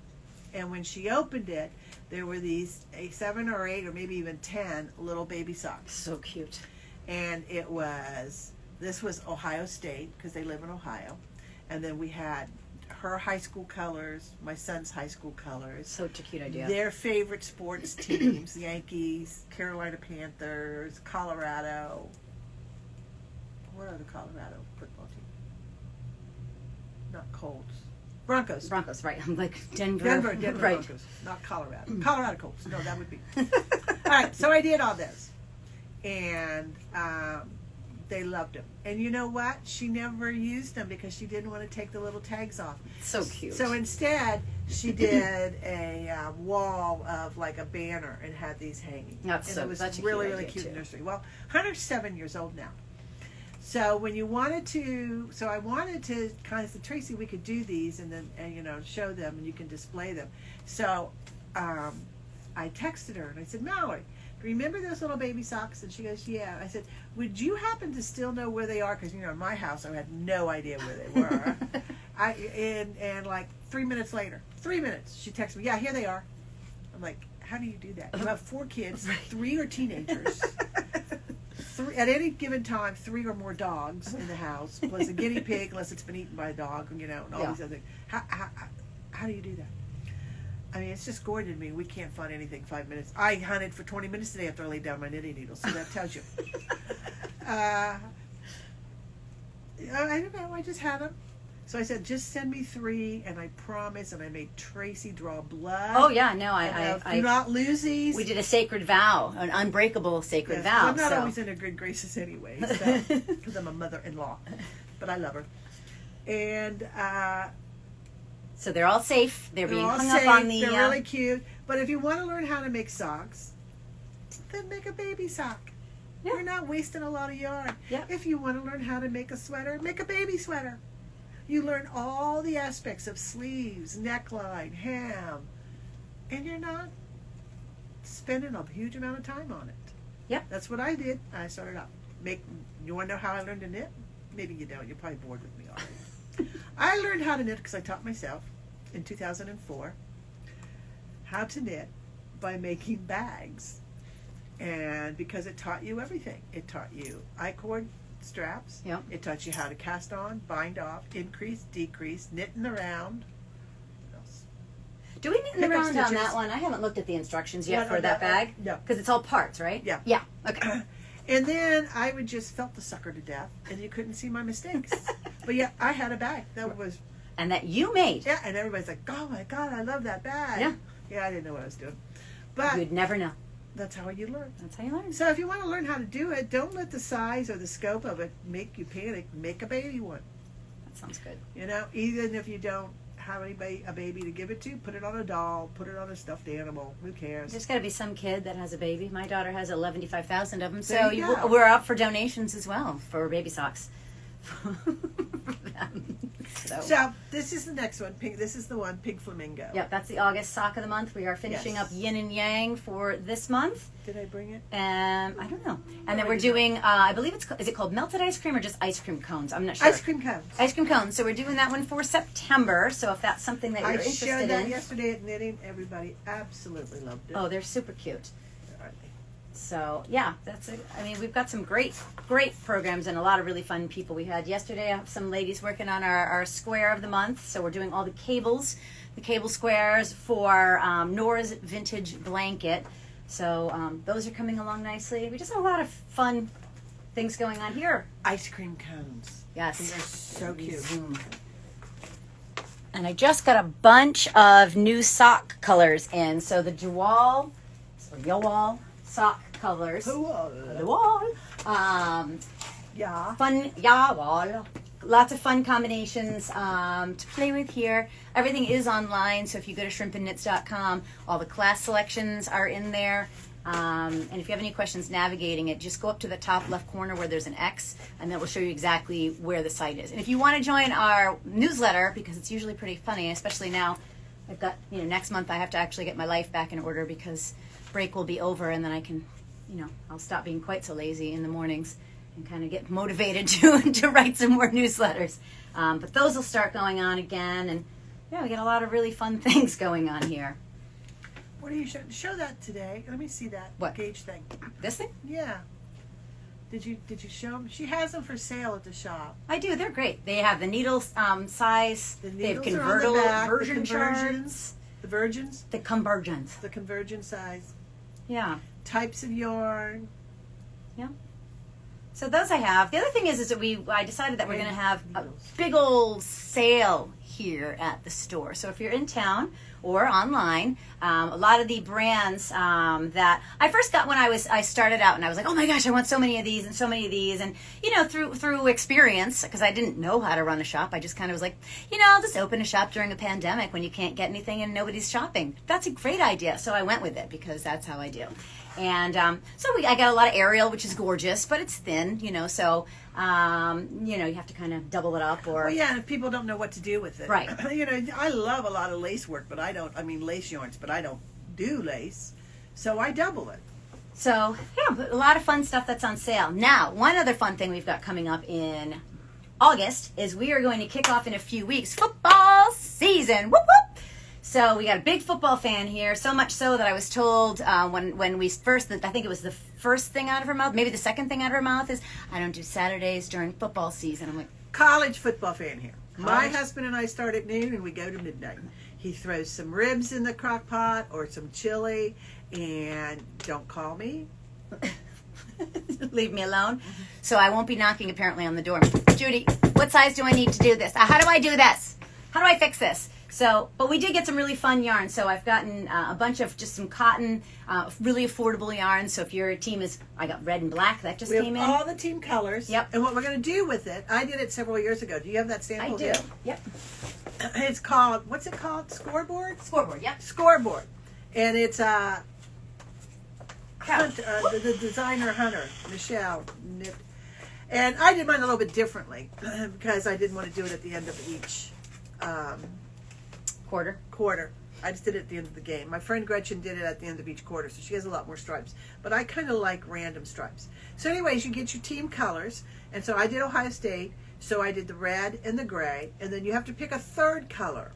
And when she opened it, there were these 7 or 8 or maybe even 10 little baby socks. So cute. And this was Ohio State because they live in Ohio. And then we had her high school colors, my son's high school colors. Such a cute idea. Their favorite sports teams: Yankees, Carolina Panthers, Colorado. What are the Colorado football team? Not Colts. Broncos. Broncos, right. I'm like Denver. Denver right. Broncos, not Colorado. Colorado Colts. No, that would be. All right, so I did all this. And They loved them. And you know what? She never used them because she didn't want to take the little tags off. So cute. So instead, she did a wall of like a banner and had these hanging. That's and it was such a really cute idea, nursery. Well, Hunter's 7 years old now. So when you wanted to, so I wanted to kind of say, Tracy, we could do these and then, show them and you can display them. So I texted her and I said, Mallory, remember those little baby socks? And she goes, yeah. I said, would you happen to still know where they are? Because, in my house, I had no idea where they were. And like 3 minutes later, 3 minutes, she texted me, yeah, here they are. I'm like, how do you do that? You have 4 kids, 3 are teenagers. At any given time, 3 or more dogs in the house, plus a guinea pig, unless it's been eaten by a dog, and all these other things. How do you do that? I mean, it's just gory to me. We can't find anything 5 minutes. I hunted for 20 minutes today after I laid down my knitting needles, so that tells you. I don't know. I just had them. So I said, just send me 3, and I promise. And I made Tracy draw blood. Oh yeah, no, I do not lose these. We did a sacred vow, an unbreakable sacred vow. I'm not always in her good graces anyway, because I'm a mother-in-law, but I love her. And so they're all safe. They're being hung safe. up on the. They're really cute. But if you want to learn how to make socks, then make a baby sock. Yeah. You're not wasting a lot of yarn. Yeah. If you want to learn how to make a sweater, make a baby sweater. You learn all the aspects of sleeves, neckline, hem, and you're not spending a huge amount of time on it. Yep. That's what I did. I started out. You want to know how I learned to knit? Maybe you don't. You're probably bored with me already. I learned how to knit because I taught myself in 2004 how to knit by making bags. And because it taught you everything. It taught you I-cord straps. Yep. It taught you how to cast on, bind off, increase, decrease, knit in the round. What else? Do we knit in the round on that one? I haven't looked at the instructions yet for that bag. No. Because it's all parts, right? Yeah. Yeah. Okay. And then I would just felt the sucker to death, and you couldn't see my mistakes. But yeah, I had a bag that was... And that you made. Yeah, and everybody's like, oh my God, I love that bag. Yeah. Yeah, I didn't know what I was doing. But you'd never know. that's how you learn. That's how you learn. So if you want to learn how to do it, don't let the size or the scope of it make you panic. Make a baby one. That sounds good. Even if you don't have a baby to give it to, put it on a doll, put it on a stuffed animal. Who cares? There's got to be some kid that has a baby. My daughter has 75,000 of them. There So you go. we're up for donations as well for baby socks. So this is the next one. Pink. This is the one, Pink Flamingo. Yep, that's the August sock of the month. We are finishing up Yin and Yang for this month. Did I bring it? I don't know. And then we're doing, I believe is it called melted ice cream or just ice cream cones? I'm not sure. Ice cream cones. Ice cream cones. So we're doing that one for September. So if that's something that you're interested in. I showed that yesterday at knitting. Everybody absolutely loved it. Oh, they're super cute. Aren't they? So yeah, we've got some great programs and a lot of really fun people. We had yesterday some ladies working on our square of the month. So we're doing all the cable squares for Nora's vintage blanket. So those are coming along nicely. We just have a lot of fun things going on here. Ice cream cones. Yes. They are so cute. And I just got a bunch of new sock colors in. So the Jawal sock colors. Jawal. Yeah. Fun, Jawal. Lots of fun combinations to play with here. Everything is online, so if you go to shrimpandknits.com, all the class selections are in there. And if you have any questions navigating it, just go up to the top left corner where there's an X, and that will show you exactly where the site is. And if you want to join our newsletter, because it's usually pretty funny, especially now, I've got, next month I have to actually get my life back in order because break will be over, and then I can, I'll stop being quite so lazy in the mornings and kind of get motivated to write some more newsletters. But those will start going on again, and we get a lot of really fun things going on here. What are you show that today? Let me see that gauge thing. This thing? Yeah. Did you show them? She has them for sale at the shop. I do. They're great. They have the needle size. They have convertible version charts. The virgins. The convergence. The convergent size. Yeah. Types of yarn. Yeah. So those I have. The other thing is that I decided that we're going to have a big old sale here at the store. So if you're in town or online, a lot of the brands that I first got when I started out, and I was like, oh my gosh, I want so many of these and so many of these, and through experience, because I didn't know how to run a shop, I just kind of was like, I'll just open a shop during a pandemic when you can't get anything and nobody's shopping. That's a great idea. So I went with it because that's how I do. And I got a lot of Ariel, which is gorgeous, but it's thin, so you have to kind of double it up. And if people don't know what to do with it. Right. I love a lot of lace work, but lace yarns, but I don't do lace, so I double it. So, a lot of fun stuff that's on sale. Now, one other fun thing we've got coming up in August is we are going to kick off in a few weeks football season. Whoop, whoop. So we got a big football fan here, so much so that I was told when we first, I think it was the first thing out of her mouth, maybe the second thing out of her mouth is, I don't do Saturdays during football season. I'm like, college football fan here. My husband and I start at noon and we go to midnight. He throws some ribs in the crock pot or some chili, and don't call me. Leave me alone. So I won't be knocking apparently on the door. Judi, what size do I need to do this? How do I do this? How do I fix this? So, but we did get some really fun yarns. So I've gotten a bunch of just some cotton, really affordable yarns. So if your team I got red and black that just came in. All the team colors. Yep. And what we're going to do with it, I did it several years ago. Do you have that sample? I do. Here? Yep. It's called, what's it called? Scoreboard? Scoreboard, yep. Scoreboard. And it's the designer Hunter, Michelle, knit. And I did mine a little bit differently because I didn't want to do it at the end of each quarter. I just did it at the end of the game. My friend Gretchen did it at the end of each quarter, so she has a lot more stripes. But I kind of like random stripes. So anyways, you get your team colors. And so I did Ohio State. So I did the red and the gray. And then you have to pick a third color,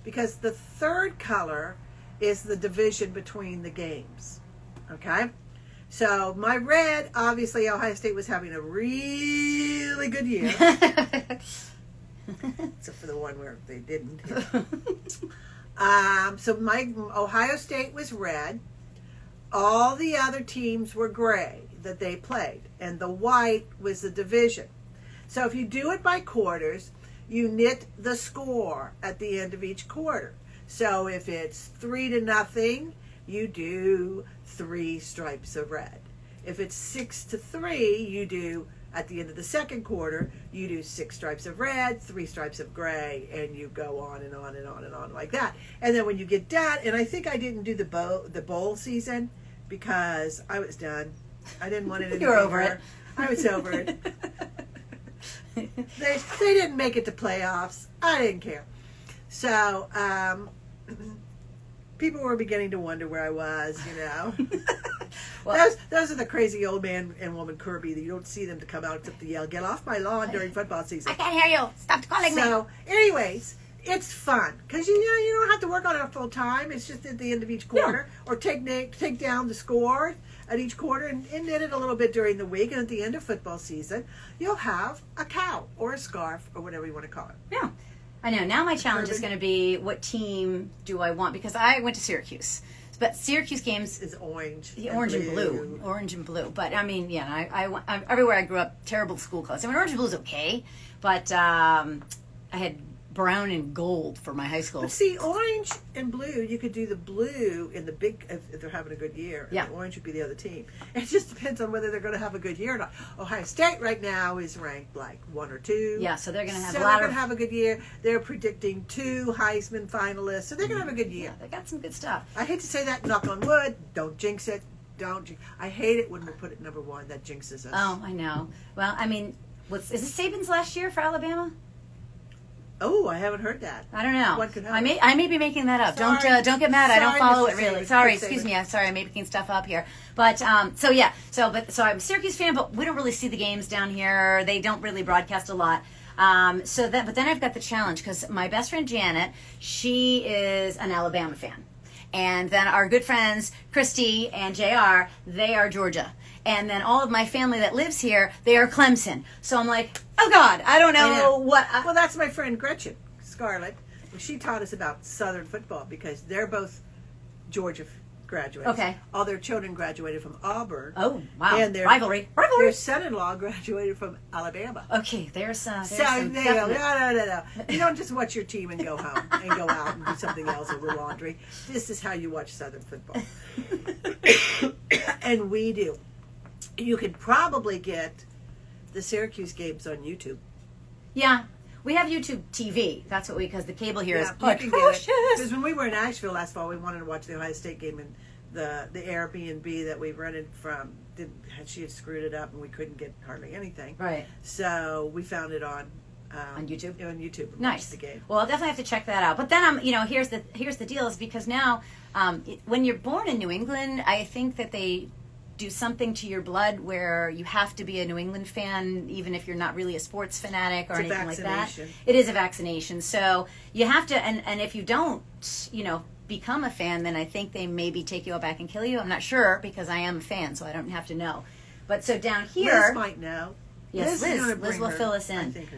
because the third color is the division between the games. Okay? So my red, obviously Ohio State was having a really good year. Except for the one where they didn't. So my Ohio State was red. All the other teams were gray that they played. And the white was the division. So if you do it by quarters, you knit the score at the end of each quarter. So if it's 3-0, you do 3 stripes of red. If it's 6-3, you do, at the end of the second quarter, you do 6 stripes of red, 3 stripes of gray, and you go on and on and on and on like that. And then when you get done, and I think I didn't do the bowl season because I was done. I didn't want it anymore. You were over it. I was over it. They didn't make it to playoffs. I didn't care. So people were beginning to wonder where I was, Well, those are the crazy old man and woman Kirby that you don't see them to come out except to yell, "Get off my lawn" during football season. I can't hear you. Stop calling me. So, anyways, it's fun because you don't have to work on it full time. It's just at the end of each quarter, or take down the score at each quarter and knit it a little bit during the week. And at the end of football season, you'll have a cowl or a scarf or whatever you want to call it. Yeah. I know. Now my challenge is going to be, what team do I want? Because I went to Syracuse. But Syracuse games is orange and blue. Orange and blue. But I mean, I everywhere I grew up, terrible school colors. I mean, orange and blue is okay, but I had brown and gold for my high school. But see, orange and blue, you could do the blue in the big, if they're having a good year. And the orange would be the other team. It just depends on whether they're going to have a good year or not. Ohio State right now is ranked like 1 or 2. Yeah, so they're going to have they're going to have a good year. They're predicting 2 Heisman finalists, so they're going to have a good year. Yeah, they got some good stuff. I hate to say that, knock on wood, don't jinx it. I hate it when we put it number 1. That jinxes us. Oh, I know. Well, I mean, is it Saban's last year for Alabama? Oh, I haven't heard that. I don't know. One could I may be making that up. Sorry. Don't get mad. I don't follow it really. Sorry, Saban. excuse me. I'm sorry. I'm making stuff up here. But so I'm a Syracuse fan, but we don't really see the games down here. They don't really broadcast a lot. But then I've got the challenge because my best friend Janet, she is an Alabama fan. And then our good friends, Christy and JR, they are Georgia. And then all of my family that lives here, they are Clemson. So I'm like, oh God, I don't know what. Well, that's my friend Gretchen Scarlett. She taught us about Southern football because they're both Georgia graduates. Okay. All their children graduated from Auburn. Oh, wow. And their Rivalry. Their son-in-law graduated from Alabama. Okay, there's some So there you go. definite- No. You don't just watch your team and go home and go out and do something else or do laundry. This is how you watch Southern football. And we do. You could probably get the Syracuse games on YouTube. Yeah. We have YouTube TV. That's what because the cable here is you can get it. atrocious. Because when we were in Asheville last fall, we wanted to watch the Ohio State game, and the Airbnb that we rented from, she had screwed it up, and we couldn't get hardly anything. Right. So we found it on YouTube. On YouTube. And Nice. watched the game. Well, I'll definitely have to check that out. But then here's the deal is because now, when you're born in New England, I think that they do something to your blood where you have to be a New England fan, even if you're not really a sports fanatic or anything like that. It is a vaccination. So you have to, and if you don't, become a fan, then I think they maybe take you out back and kill you. I'm not sure because I am a fan, so I don't have to know. But so down here, Liz might know. Yes, Liz will fill us in. I think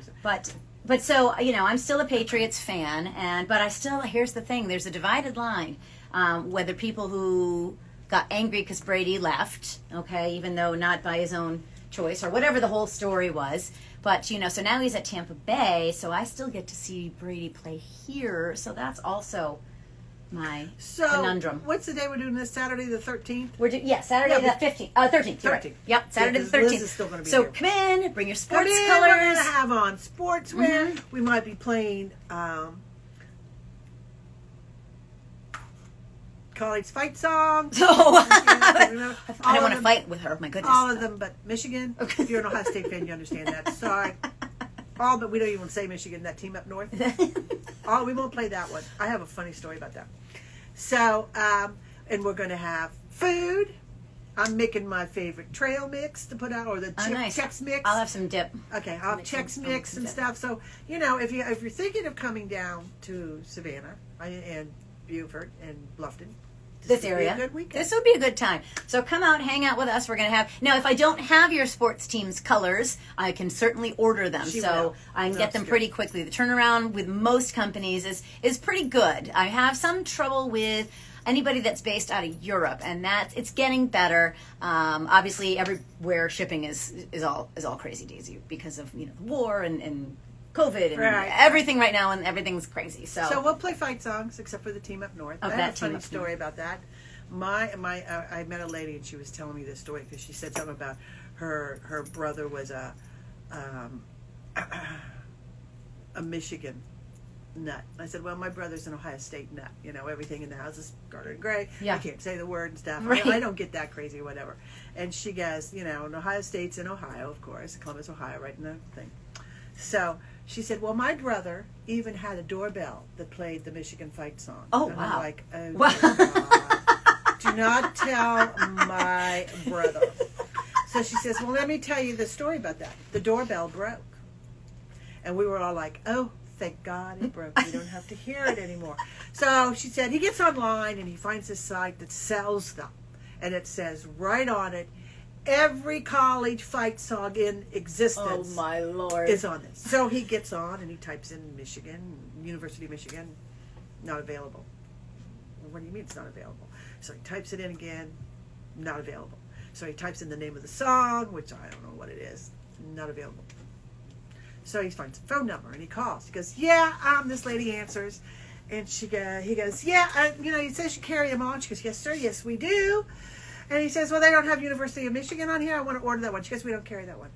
But so I'm still a Patriots fan, but here's the thing: there's a divided line. Whether people who got angry because Brady left, okay, even though not by his own choice or whatever the whole story was. But, so now he's at Tampa Bay, so I still get to see Brady play here. So that's also my conundrum. What's the day we're doing this? Saturday the 13th? Saturday the 15th. 13th. 13th. Yep, Saturday the 13th. Liz is still going to be here. Come in, bring your sports colors. We're going to have on sportswear. Mm-hmm. We might be playing college fight songs. Oh, I don't want to fight with her. My goodness. All of them, but Michigan. If you're an Ohio State fan, you understand that. Sorry. But we don't even say Michigan, that team up north. We won't play that one. I have a funny story about that. So, and we're going to have food. I'm making my favorite trail mix to put out, or the Chex Mix. I'll have some dip. Okay, I'll have Chex Mix and stuff. So, if you're thinking of coming down to Savannah and Beaufort and Bluffton, this area. This would be a good time. So come out, hang out with us. We're going to have... Now, if I don't have your sports team's colors, I can certainly order them. I can get them pretty quickly. The turnaround with most companies is pretty good. I have some trouble with anybody that's based out of Europe, and it's getting better. Obviously, everywhere shipping is all crazy daisy because of the war and COVID and everything right now, and everything's crazy. So we'll play fight songs, except for the team up north. I have a funny story about that. I met a lady, and she was telling me this story because she said something about her brother was a Michigan nut. I said, well, my brother's an Ohio State nut. Everything in the house is garter and gray. Yeah. I can't say the word and stuff. Right. I don't get that crazy or whatever. And she goes, and Ohio State's in Ohio, of course, Columbus, Ohio, right in the thing. So she said, well, my brother even had a doorbell that played the Michigan fight song. Oh, and wow. I'm like, oh, wow. God. Do not tell my brother. So she says, well, let me tell you the story about that. The doorbell broke. And we were all like, oh, thank God it broke. We don't have to hear it anymore. So she said, he gets online and he finds this site that sells them. And it says right on it, every college fight song in existence my Lord. is on this. So he gets on and he types in Michigan, University of Michigan, not available. Well, what do you mean it's not available? So he types it in again, not available. So he types in the name of the song, which I don't know what it is, not available. So he finds a phone number and he calls. He goes, this lady answers. And he goes, he says you carry them on. She goes, yes, sir, yes, we do. And he says, well, they don't have University of Michigan on here. I want to order that one. She goes, we don't carry that one.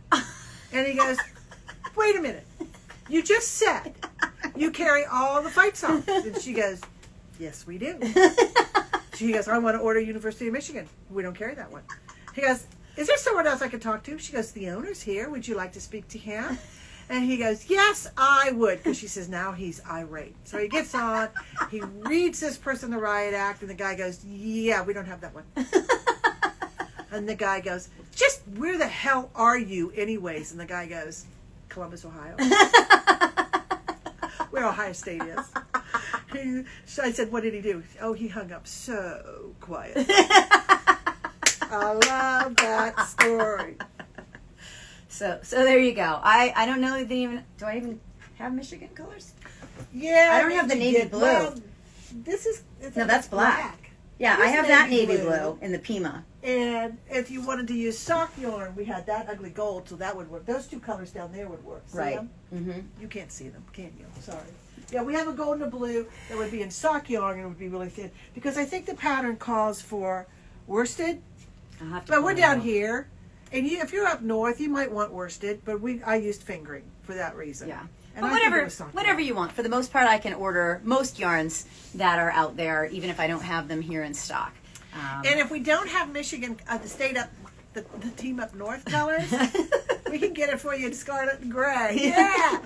And he goes, wait a minute. You just said you carry all the fight songs. And she goes, yes, we do. She goes, I want to order University of Michigan. We don't carry that one. He goes, is there someone else I could talk to? She goes, the owner's here. Would you like to speak to him? And he goes, yes, I would. Because she says, now he's irate. So he gets on. He reads this person the riot act. And the guy goes, yeah, we don't have that one. And the guy goes, just where the hell are you anyways? And the guy goes, Columbus, Ohio. Where Ohio State is. So I said, what did he do? Oh, he hung up so quiet. I love that story. So there you go. I don't know if they even... Do I even have Michigan colors? Yeah. I don't have the navy blue. Well, No, that's black. Yeah, I have that navy blue in the Pima. And if you wanted to use sock yarn, we had that ugly gold, so that would work. Those two colors down there would work. See Right. them? Mm-hmm. You can't see them, can you? Sorry. Yeah, we have a gold and a blue that would be in sock yarn and it would be really thin. Because I think the pattern calls for worsted. But we're down here. And if you're up north, you might want worsted. But I used fingering for that reason. Yeah. And But whatever you want. For the most part, I can order most yarns that are out there, even if I don't have them here in stock. And if we don't have Michigan, the team up north colors, we can get it for you in scarlet and gray. Yeah.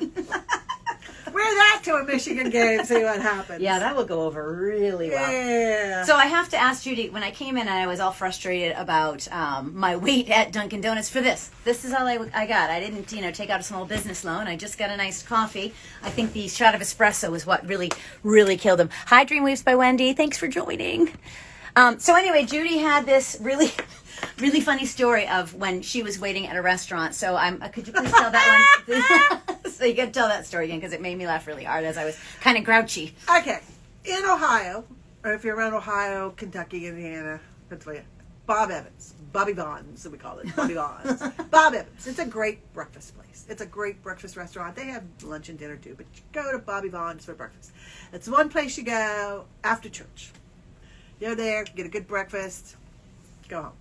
Wear that to a Michigan game, see what happens. Yeah, that will go over really well. Yeah. So I have to ask Judi, when I came in and I was all frustrated about my wait at Dunkin' Donuts for this. This is all I got. I didn't, take out a small business loan. I just got a nice coffee. I think the shot of espresso was what really, really killed him. Hi, Dreamweaves by Wendy. Thanks for joining. So anyway, Judi had this really, really funny story of when she was waiting at a restaurant. So could you please tell that one? So you can tell that story again because it made me laugh really hard as I was kind of grouchy. Okay. In Ohio, or if you're around Ohio, Kentucky, Indiana, Pennsylvania, Bob Evans. Bobby Vaughn's, we call it. Bobby Vaughn's. Bob Evans. It's a great breakfast place. It's a great breakfast restaurant. They have lunch and dinner too, but you go to Bobby Vaughn's for breakfast. It's one place you go after church. You're there, get a good breakfast, go home.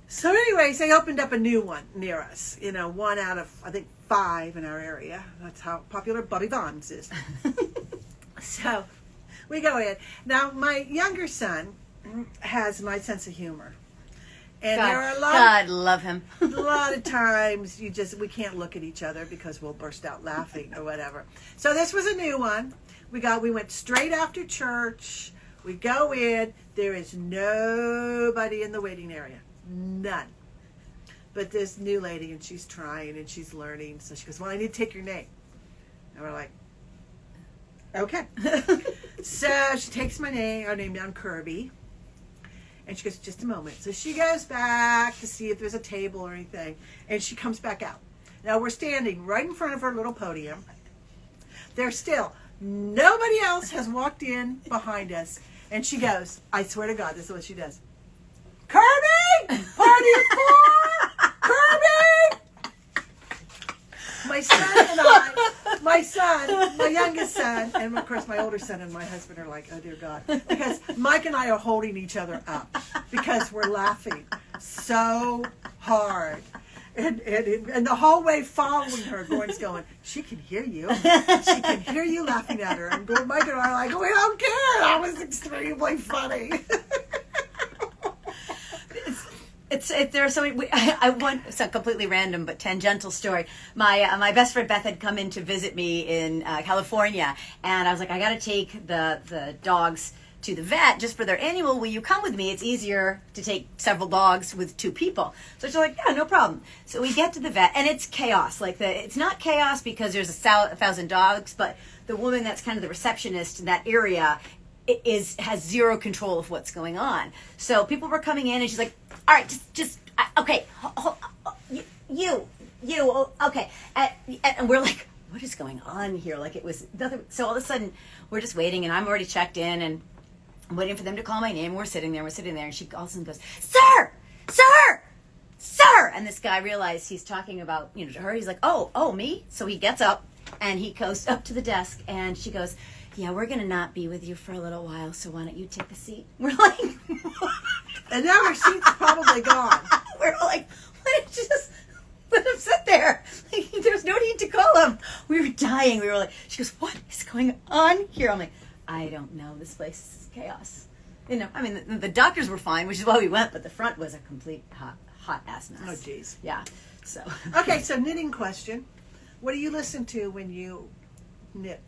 So anyways, they opened up a new one near us. One out of, I think, 5 in our area. That's how popular Bobby Vaughn's is. So we go in. Now, my younger son has my sense of humor. And there are God love him. a lot of times we can't look at each other because we'll burst out laughing or whatever. So this was a new one. We went straight after church. We go in. There is nobody in the waiting area. None. But this new lady, and she's trying and she's learning. So she goes, well, I need to take your name. And we're like, okay. So she takes our name down, Kirby. And she goes, just a moment. So she goes back to see if there's a table or anything. And she comes back out. Now we're standing right in front of her little podium. There's still nobody else has walked in behind us. And she goes, I swear to God, this is what she does. Kirby! Party of 4! Kirby! My youngest son, and of course my older son and my husband are like, oh dear God. Because Mike and I are holding each other up because we're laughing so hard. And the whole way following her, Gordon's going, she can hear you. She can hear you laughing at her. And Mike and I are like, we don't care. That was extremely funny. There's so many. It's a completely random but tangential story. My best friend Beth had come in to visit me in California, and I was like, I got to take the dogs to the vet just for their annual. Will you come with me? It's easier to take several dogs with 2 people. So she's like, yeah, no problem. So we get to the vet, and it's chaos. It's not chaos because there's 1,000 dogs, but the woman that's kind of the receptionist in that area has zero control of what's going on. So people were coming in, and she's like, all right, okay, you, okay. And we're like, what is going on here? It was nothing. So all of a sudden, we're just waiting, and I'm already checked in, and I'm waiting for them to call my name. We're sitting there, and she all of a sudden goes, sir! And this guy realized he's talking about, to her. He's like, oh, me? So he gets up, and he goes up to the desk, and she goes, yeah, we're going to not be with you for a little while, so why don't you take a seat? We're like... And now our seat's probably gone. We're like, why don't you just let him sit there? There's no need to call him. We were dying. We were like, she goes, what is going on here? I'm like, I don't know. This place is chaos. The doctors were fine, which is why we went, but the front was a complete hot ass mess. Oh, jeez. Yeah. So. Okay, so knitting question. What do you listen to when you knit?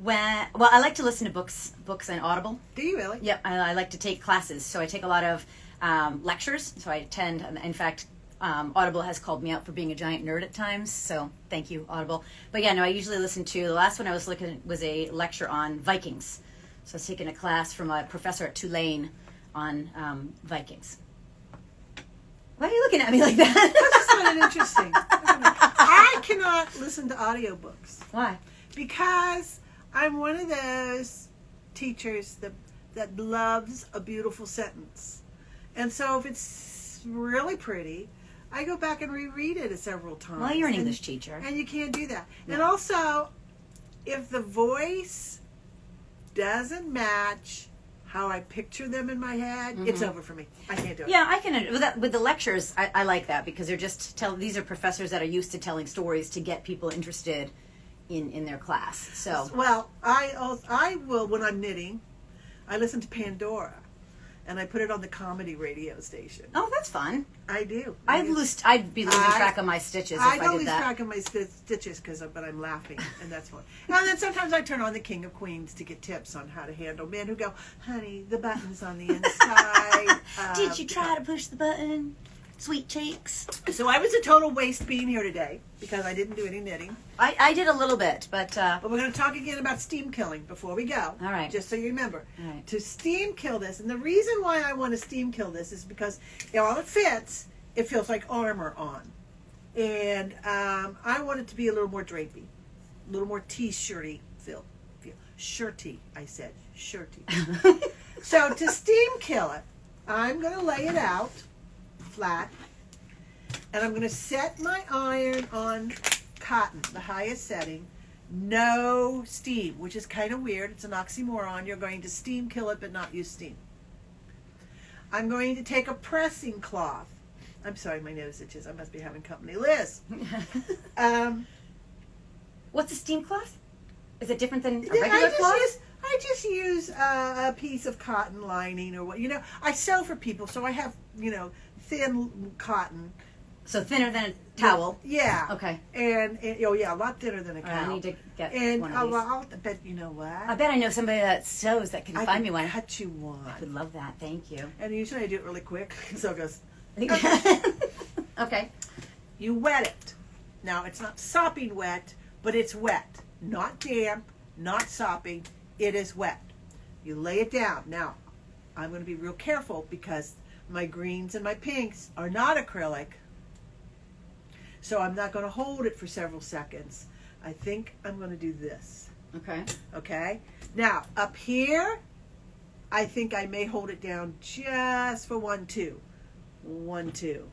Well, I like to listen to books on Audible. Do you really? Yep, I like to take classes. So I take a lot of lectures. So I attend, in fact, Audible has called me out for being a giant nerd at times. So thank you, Audible. But yeah, no, I usually listen to, the last one I was looking at was a lecture on Vikings. So I was taking a class from a professor at Tulane on Vikings. Why are you looking at me like that? That's kind of interesting. I cannot listen to audiobooks. Why? Because I'm one of those teachers, that loves a beautiful sentence. And so if it's really pretty, I go back and reread it several times. Well, you're an English teacher. And you can't do that. No. And also, if the voice doesn't match how I picture them in my head, it's over for me. I can't do it. Yeah, I can. With the lectures, I like that because they're just these are professors that are used to telling stories to get people interested in their class. So, well, I will, when I'm knitting, I listen to Pandora, and I put it on the comedy radio station. oh, that's fun. I do. I'd be losing track of my stitches if I don't did lose that. track of my stitches but I'm laughing, and that's fun. And then sometimes I turn on the King of Queens to get tips on how to handle men who go, honey, the button's on the inside. Did you try to push the button? Sweet cheeks. So I was a total waste being here today because I didn't do any knitting. I did a little bit, but But we're going to talk again about steam killing before we go. All right. Just so you remember. All right. To steam kill this, and the reason why I want to steam kill this is because while it fits, it feels like armor on. And I want it to be a little more drapey, a little more t-shirty feel. Shirty, I said. Shirty. So to steam kill it, I'm going to lay it out flat, and I'm going to set my iron on cotton, the highest setting, no steam, which is kind of weird. It's an oxymoron. You're going to steam kill it but not use steam. I'm going to take a pressing cloth. I'm sorry, my nose itches. I must be having company. Liz. What's a steam cloth? Is it different than a regular cloth? I just use a piece of cotton lining or what. I sew for people, so I have, thin cotton. So thinner than a towel. Yeah. Okay. And a lot thinner than a cow. I need to get one And of these. I'll bet you know what? I bet I know somebody that sews that can find me one. I can cut you one. I would love that. Thank you. And usually I do it really quick, so it goes. Okay. You wet it. Now it's not sopping wet, but it's wet. Not damp, not sopping. It is wet. You lay it down. Now, I'm going to be real careful because my greens and my pinks are not acrylic. So I'm not going to hold it for several seconds. I think I'm going to do this. Okay. Okay? Now, up here, I think I may hold it down just for 1, 2. 1, 2.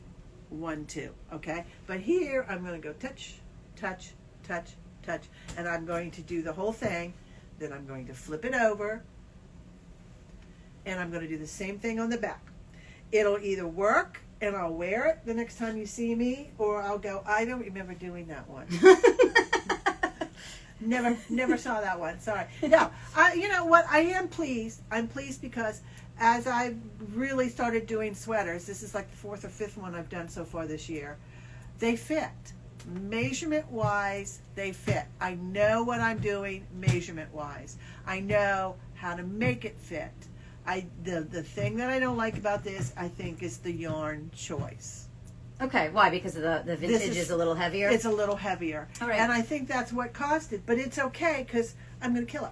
1, 2. Okay? But here, I'm going to go touch, touch, touch, touch. And I'm going to do the whole thing. Then I'm going to flip it over. And I'm going to do the same thing on the back. It'll either work and I'll wear it the next time you see me, or I'll go, I don't remember doing that one. Never saw that one. Sorry. No, you know what? I am pleased. I'm pleased because as I've really started doing sweaters, this is like the 4th or 5th one I've done so far this year, they fit. Measurement-wise, they fit. I know what I'm doing measurement-wise. I know how to make it fit. The thing that I don't like about this, I think, is the yarn choice. Okay, why? Because of the vintage is a little heavier? It's a little heavier. All right. And I think that's what caused it. But it's okay because I'm going to kill it.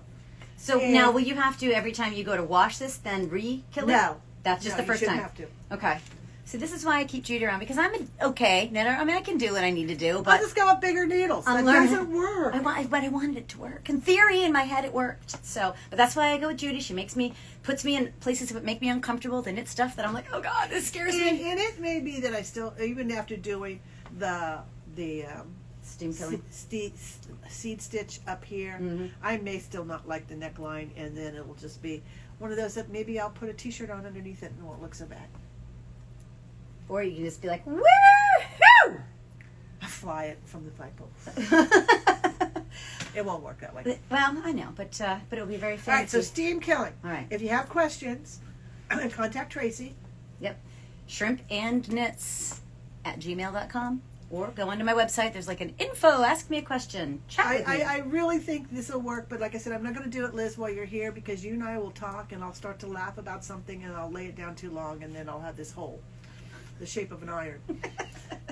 So now will you have to, every time you go to wash this, then re-kill it? No. That's just the first time? You shouldn't have to. Okay. So this is why I keep Judi around, because I'm an okay knitter. I mean, I can do what I need to do, but I'll just go with bigger needles. I'm That learning. doesn't work. But I wanted it to work. In theory, in my head, it worked. So, but that's why I go with Judi. She puts me in places that make me uncomfortable. They knit stuff that I'm like, oh God, this scares me. And it may be that I still, even after doing the Steam killing. seed stitch up here, I may still not like the neckline, and then it will just be one of those that maybe I'll put a t-shirt on underneath it and it won't look so bad. Or you can just be like, woo-hoo! I fly it from the flagpole. It won't work that way. Well, I know, but it'll be very fancy. All right, so steam killing. All right. If you have questions, contact Tracy. Yep. shrimpandknits@gmail.com. Or go onto my website. There's like an info, ask me a question. Chat with me. I really think this will work, but like I said, I'm not going to do it, Liz, while you're here, because you and I will talk, and I'll start to laugh about something, and I'll lay it down too long, and then I'll have this hole, the shape of an iron,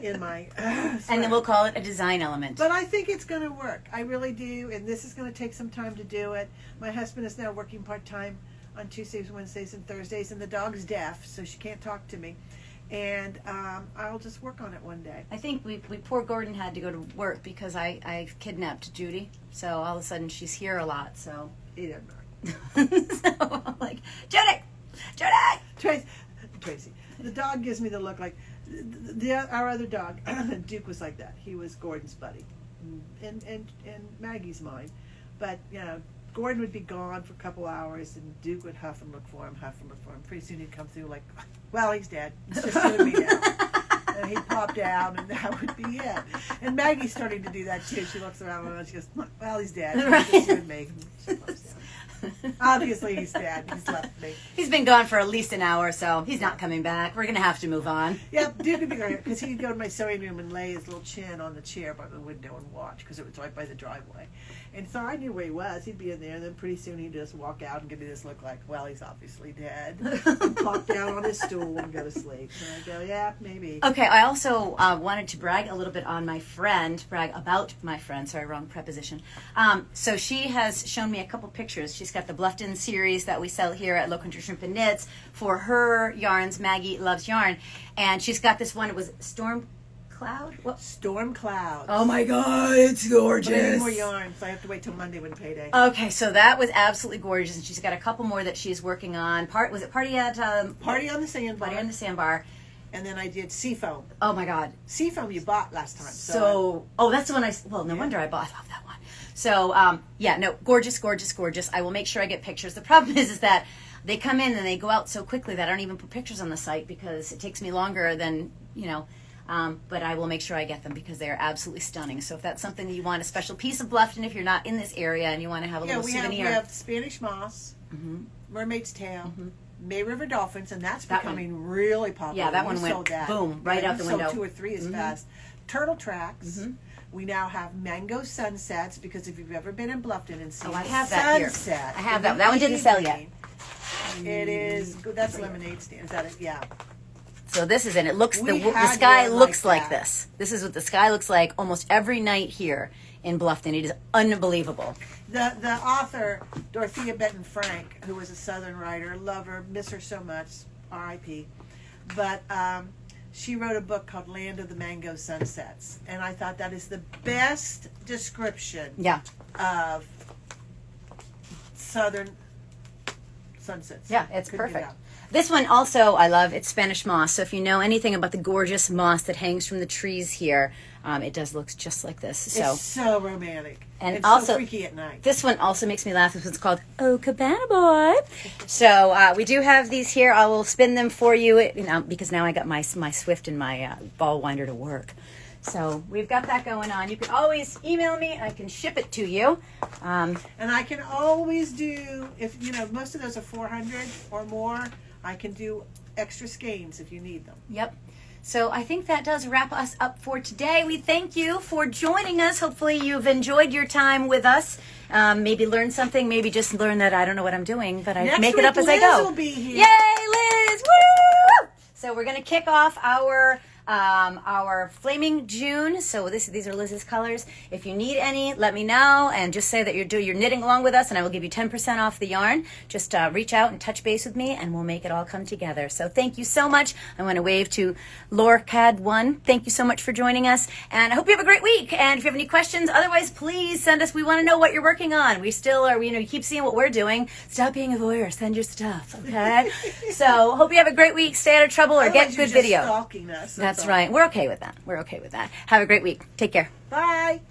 in my and then we'll call it a design element. But I think it's going to work. I really do, and this is going to take some time to do it. My husband is now working part-time on Tuesdays, Wednesdays, and Thursdays, and the dog's deaf, so she can't talk to me. And I'll just work on it one day. I think we poor Gordon had to go to work because I kidnapped Judi. So all of a sudden she's here a lot. So He doesn't matter. So I'm like, Judi! Tracy. The dog gives me the look like our other dog. Duke was like that. He was Gordon's buddy, and Maggie's mine. But Gordon would be gone for a couple hours, and Duke would huff and look for him. Pretty soon he'd come through like, well, he's dead. It's just you and me now. And he'd pop down, and that would be it. And Maggie's starting to do that too. She looks around and she goes, well, he's dead. It's just you and me. She pops down. Obviously he's dead. He's left me. He's been gone for at least an hour, so he's not coming back. We're going to have to move on. Yep, Duke would be great, because he'd go to my sewing room and lay his little chin on the chair by the window and watch, because it was right by the driveway. And so I knew where he was. He'd be in there, and then pretty soon he'd just walk out and give me this look like, well, he's obviously dead. And plop down on his stool and go to sleep. And I go, yeah, maybe. Okay, I also wanted to brag a little bit on about my friend. Sorry, wrong preposition. So she has shown me a couple pictures. She's got the Bluffton series that we sell here at Low Country Shrimp and Knits for her yarns. Maggie Loves Yarn. And she's got this one. It was Storm Clouds. Oh my God, it's gorgeous. But I need more yarn, so I have to wait till Monday when payday. Okay, so that was absolutely gorgeous, and she's got a couple more that she's working on. Was it Party on the Sandbar? And then I did Seafoam. Oh my God, Seafoam you bought last time. That's the one. No wonder I bought that one. So gorgeous. I will make sure I get pictures. The problem is that they come in and they go out so quickly that I don't even put pictures on the site because it takes me longer than but I will make sure I get them because they are absolutely stunning. So if that's something that you want, a special piece of Bluffton, if you're not in this area and you want to have a little souvenir. We have Spanish Moss, Mermaid's Tail, May River Dolphins, and that's becoming really popular. Yeah, that one went boom, right out the window. Sold 2 or 3 as fast. Turtle Tracks. We now have Mango Sunsets, because if you've ever been in Bluffton and seen I have that here. I have that. That one didn't sell yet. It is. That's Lemonade Stand. Is that it? Yeah. So this is it. It looks the sky looks like this. This is what the sky looks like almost every night here in Bluffton. It is unbelievable. The author Dorothea Benton Frank, who was a Southern writer, love her, miss her so much, R.I.P. But she wrote a book called Land of the Mango Sunsets, and I thought that is the best description of Southern sunsets. Yeah, it's perfect. This one also I love. It's Spanish moss. So if you know anything about the gorgeous moss that hangs from the trees here, it does look just like this. So it's so romantic. And it's also so freaky at night. This one also makes me laugh. This one's called Oh Cabana Boy. So we do have these here. I will spin them for you, because now I got my Swift and my ball winder to work. So we've got that going on. You can always email me. I can ship it to you. And I can always do, if most of those are 400 or more, I can do extra skeins if you need them. Yep. So I think that does wrap us up for today. We thank you for joining us. Hopefully you've enjoyed your time with us. Maybe learn something. Maybe just learn that I don't know what I'm doing, but I make it up as I go. Liz will be here. Yay, Liz! Woo! So we're going to kick off our Flaming June. So these are Liz's colors. If you need any, let me know, and just say that you're knitting along with us, and I will give you 10% off the yarn. Just reach out and touch base with me, and we'll make it all come together. So thank you so much. I want to wave to LoreCAD1. Thank you so much for joining us, and I hope you have a great week. And if you have any questions, otherwise, please send us. We want to know what you're working on. We still are, you keep seeing what we're doing. Stop being a voyeur. Send your stuff, okay? So hope you have a great week. Stay out of trouble or get good video. Stalking us. That's right. We're okay with that. Have a great week. Take care. Bye.